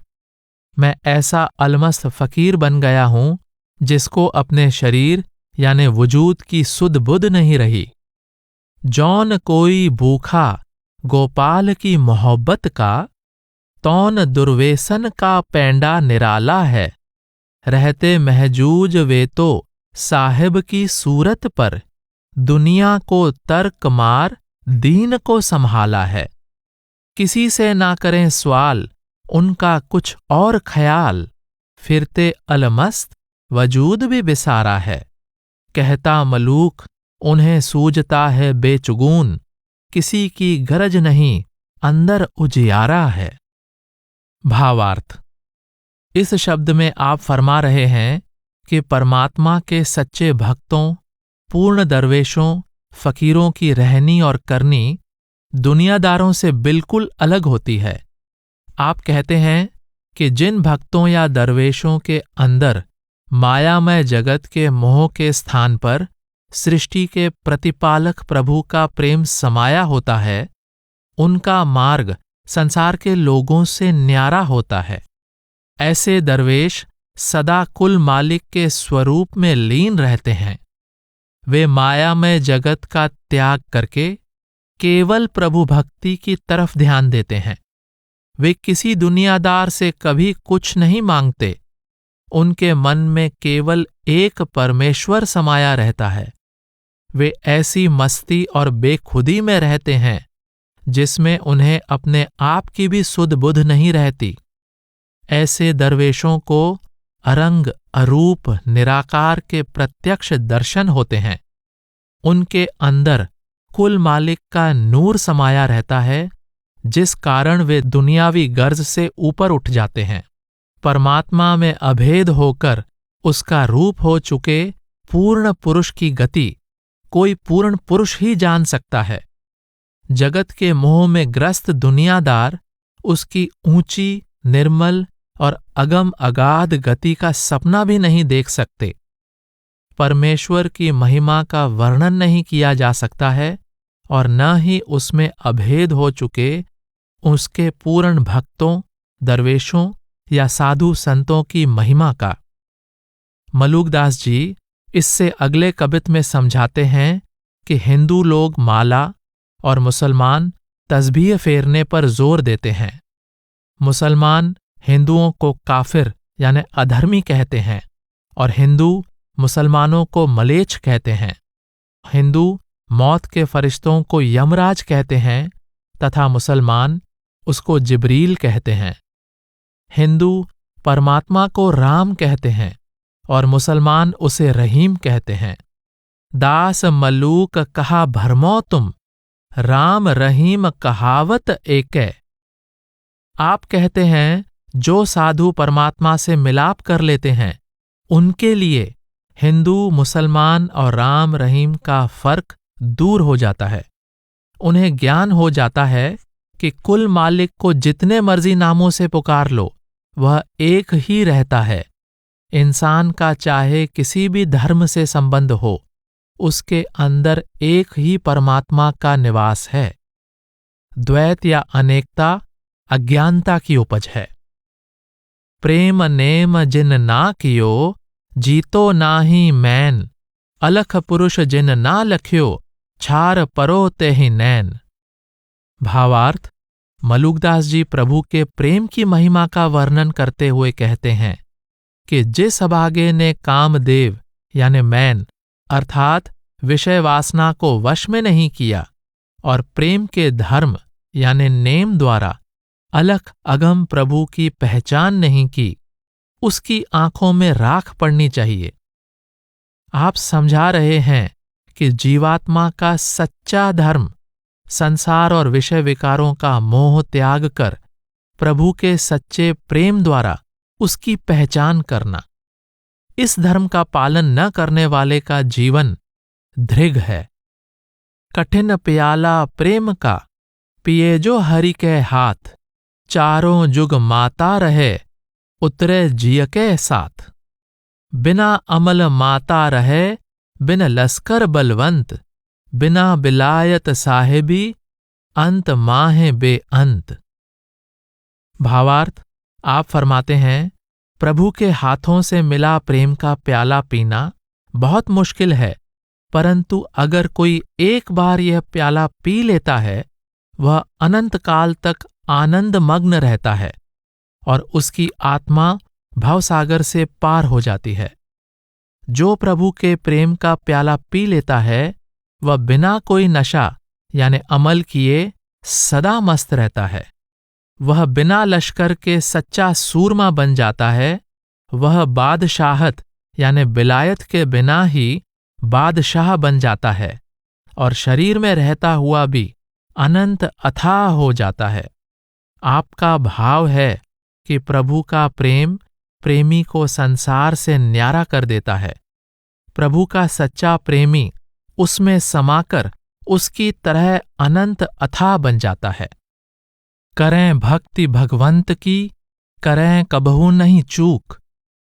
मैं ऐसा अलमस्त फकीर बन गया हूं जिसको अपने शरीर यानी वजूद की सुध बुध नहीं रही। जौन कोई भूखा गोपाल की मोहब्बत का, तौन दुर्वेसन का पैंडा निराला है। रहते महजूज वे तो साहिब की सूरत पर, दुनिया को तर्क मार दीन को संभाला है। किसी से ना करें सवाल, उनका कुछ और ख्याल, फिरते अलमस्त वजूद भी बिसारा है। कहता मलूक उन्हें सूझता है बेचुगून, किसी की गरज नहीं अंदर उजियारा है। भावार्थ: इस शब्द में आप फरमा रहे हैं कि परमात्मा के सच्चे भक्तों, पूर्ण दरवेशों, फकीरों की रहनी और करनी दुनियादारों से बिल्कुल अलग होती है। आप कहते हैं कि जिन भक्तों या दरवेशों के अंदर मायामय जगत के मोह के स्थान पर सृष्टि के प्रतिपालक प्रभु का प्रेम समाया होता है, उनका मार्ग संसार के लोगों से न्यारा होता है। ऐसे दरवेश सदा कुल मालिक के स्वरूप में लीन रहते हैं। वे मायामय जगत का त्याग करके केवल प्रभु भक्ति की तरफ ध्यान देते हैं। वे किसी दुनियादार से कभी कुछ नहीं मांगते। उनके मन में केवल एक परमेश्वर समाया रहता है। वे ऐसी मस्ती और बेखुदी में रहते हैं जिसमें उन्हें अपने आप की भी सुध बुध नहीं रहती। ऐसे दरवेशों को अरंग अरूप निराकार के प्रत्यक्ष दर्शन होते हैं। उनके अंदर कुल मालिक का नूर समाया रहता है, जिस कारण वे दुनियावी गर्ज से ऊपर उठ जाते हैं। परमात्मा में अभेद होकर उसका रूप हो चुके पूर्ण पुरुष की गति कोई पूर्ण पुरुष ही जान सकता है। जगत के मोह में ग्रस्त दुनियादार उसकी ऊंची, निर्मल और अगम अगाध गति का सपना भी नहीं देख सकते। परमेश्वर की महिमा का वर्णन नहीं किया जा सकता है और न ही उसमें अभेद हो चुके उसके पूर्ण भक्तों, दरवेशों या साधु संतों की महिमा का। मलूकदास जी इससे अगले कबित में समझाते हैं कि हिंदू लोग माला और मुसलमान तस्बीह फेरने पर जोर देते हैं। मुसलमान हिंदुओं को काफिर यानी अधर्मी कहते हैं और हिंदू मुसलमानों को मलेच्छ कहते हैं। हिंदू मौत के फरिश्तों को यमराज कहते हैं तथा मुसलमान उसको जिब्रील कहते हैं। हिंदू परमात्मा को राम कहते हैं और मुसलमान उसे रहीम कहते हैं। दास मलूक कहा भरमो तुम, राम रहीम कहावत एकै। आप कहते हैं जो साधु परमात्मा से मिलाप कर लेते हैं, उनके लिए हिंदू, मुसलमान और राम रहीम का फर्क दूर हो जाता है। उन्हें ज्ञान हो जाता है कि कुल मालिक को जितने मर्जी नामों से पुकार लो, वह एक ही रहता है। इंसान का चाहे किसी भी धर्म से संबंध हो, उसके अंदर एक ही परमात्मा का निवास है। द्वैत या अनेकता अज्ञानता की उपज है। प्रेम नेम जिन ना कियो, जीतो नाहि मैन, अलख पुरुष जिन ना लख्यो, छार परो तेहि नैन। भावार्थ, मलुकदास जी प्रभु के प्रेम की महिमा का वर्णन करते हुए कहते हैं कि जिस अभागे ने कामदेव यानी मैन अर्थात विषय वासना को वश में नहीं किया और प्रेम के धर्म यानी नेम द्वारा अलख अगम प्रभु की पहचान नहीं की, उसकी आंखों में राख पड़नी चाहिए। आप समझा रहे हैं कि जीवात्मा का सच्चा धर्म संसार और विषय विकारों का मोह त्याग कर प्रभु के सच्चे प्रेम द्वारा उसकी पहचान करना। इस धर्म का पालन न करने वाले का जीवन दृढ़ है। कठिन प्याला प्रेम का पिए जो हरि के हाथ, चारों जुग माता रहे उतरे जिय के साथ। बिना अमल माता रहे, बिन लश्कर बलवंत, बिना बिलायत साहेबी, अंत माहे बेअंत। भावार्थ, आप फरमाते हैं प्रभु के हाथों से मिला प्रेम का प्याला पीना बहुत मुश्किल है, परंतु अगर कोई एक बार यह प्याला पी लेता है, वह अनंत काल तक आनंद मग्न रहता है और उसकी आत्मा भवसागर से पार हो जाती है। जो प्रभु के प्रेम का प्याला पी लेता है, वह बिना कोई नशा यानी अमल किए सदा मस्त रहता है। वह बिना लश्कर के सच्चा सूरमा बन जाता है। वह बादशाहत यानी बिलायत के बिना ही बादशाह बन जाता है और शरीर में रहता हुआ भी अनंत अथाह हो जाता है। आपका भाव है कि प्रभु का प्रेम प्रेमी को संसार से न्यारा कर देता है। प्रभु का सच्चा प्रेमी उसमें समाकर उसकी तरह अनंत अथाह बन जाता है। करें भक्ति भगवंत की, करें कबहू नहीं चूक,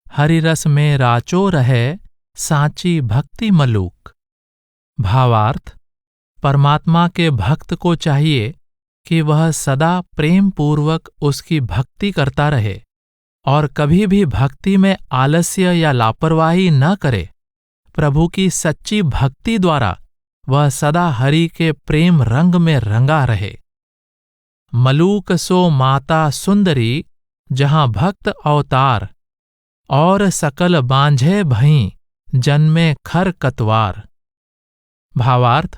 हरि रस में राचो रहे, सांची भक्ति मलूक। भावार्थ, परमात्मा के भक्त को चाहिए कि वह सदा प्रेम पूर्वक उसकी भक्ति करता रहे और कभी भी भक्ति में आलस्य या लापरवाही न करे। प्रभु की सच्ची भक्ति द्वारा वह सदा हरि के प्रेम रंग में रंगा रहे। मलूक सो माता सुंदरी, जहां भक्त अवतार, और सकल बांझे भई, जन्मे खर कतवार। भावार्थ,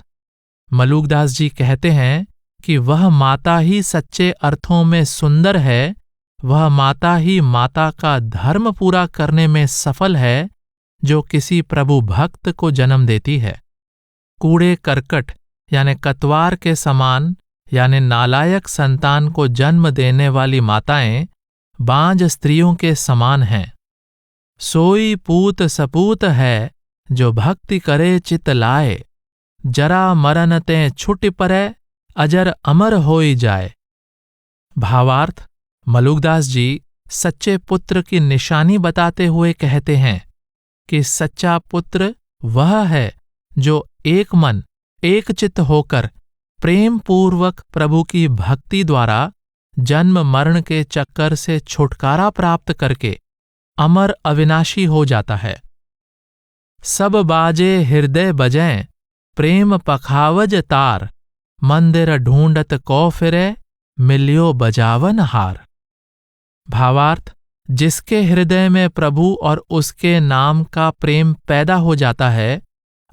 मलुकदास जी कहते हैं कि वह माता ही सच्चे अर्थों में सुंदर है। वह माता ही माता का धर्म पूरा करने में सफल है, जो किसी प्रभु भक्त को जन्म देती है। कूड़े करकट यानी कतवार के समान यानी नालायक संतान को जन्म देने वाली माताएं बांझ स्त्रियों के समान हैं। सोई पूत सपूत है, जो भक्ति करे चित लाए, जरा मरन ते छुट परे, अजर अमर होई जाए। भावार्थ, मलुकदास जी सच्चे पुत्र की निशानी बताते हुए कहते हैं कि सच्चा पुत्र वह है जो एक मन एक चित्त होकर प्रेम पूर्वक प्रभु की भक्ति द्वारा जन्म मरण के चक्कर से छुटकारा प्राप्त करके अमर अविनाशी हो जाता है। सब बाजे हृदय बजें, प्रेम पखावज तार, मंदिर ढूंढत कौ फिरे, मिलियो बजावन हार। भावार्थ, जिसके हृदय में प्रभु और उसके नाम का प्रेम पैदा हो जाता है,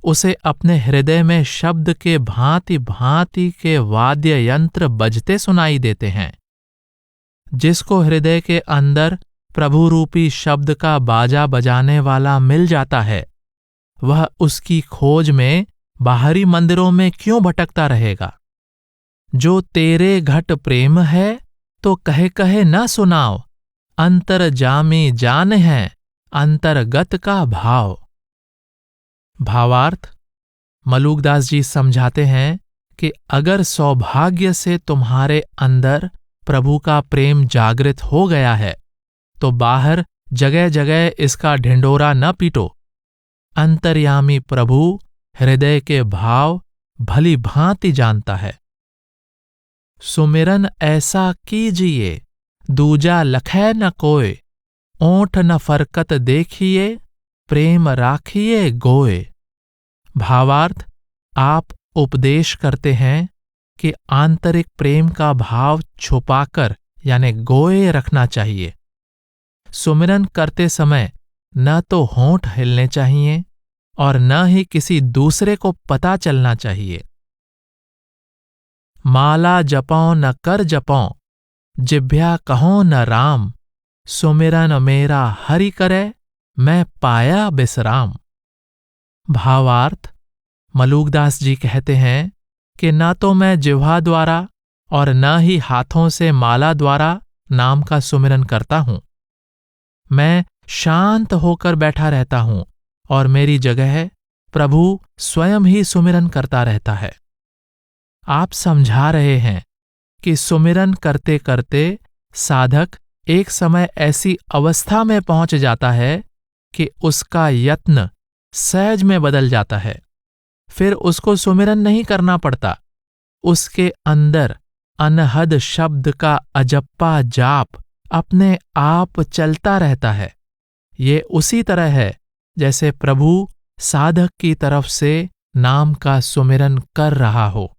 उसे अपने हृदय में शब्द के भांति भांति के वाद्य यंत्र बजते सुनाई देते हैं। जिसको हृदय के अंदर प्रभु रूपी शब्द का बाजा बजाने वाला मिल जाता है, वह उसकी खोज में बाहरी मंदिरों में क्यों भटकता रहेगा। जो तेरे घट प्रेम है, तो कहे कहे न सुनाओ, अंतर जामी जान है, अंतर्गत का भाव। भावार्थ, मलूकदास जी समझाते हैं कि अगर सौभाग्य से तुम्हारे अंदर प्रभु का प्रेम जागृत हो गया है तो बाहर जगह जगह इसका ढिंढोरा न पीटो। अंतर्यामी प्रभु हृदय के भाव भली भांति जानता है। सुमिरन ऐसा कीजिए दूजा लखै न कोय, ओंठ न फरकत देखिए प्रेम राखिए गोय। भावार्थ, आप उपदेश करते हैं कि आंतरिक प्रेम का भाव छुपाकर यानी गोए रखना चाहिए। सुमिरन करते समय न तो होंठ हिलने चाहिए और न ही किसी दूसरे को पता चलना चाहिए। माला जपौं न कर जपौं, जिभ्या कहों न राम, सुमिरन मेरा हरि करे, मैं पाया बिसराम। भावार्थ, मलूकदास जी कहते हैं कि न तो मैं जिह्वा द्वारा और न ही हाथों से माला द्वारा नाम का सुमिरन करता हूं। मैं शांत होकर बैठा रहता हूं और मेरी जगह प्रभु स्वयं ही सुमिरन करता रहता है। आप समझा रहे हैं कि सुमिरन करते करते साधक एक समय ऐसी अवस्था में पहुंच जाता है कि उसका यत्न सहज में बदल जाता है। फिर उसको सुमिरन नहीं करना पड़ता, उसके अंदर अनहद शब्द का अजप्पा जाप अपने आप चलता रहता है। ये उसी तरह है जैसे प्रभु साधक की तरफ से नाम का सुमिरन कर रहा हो।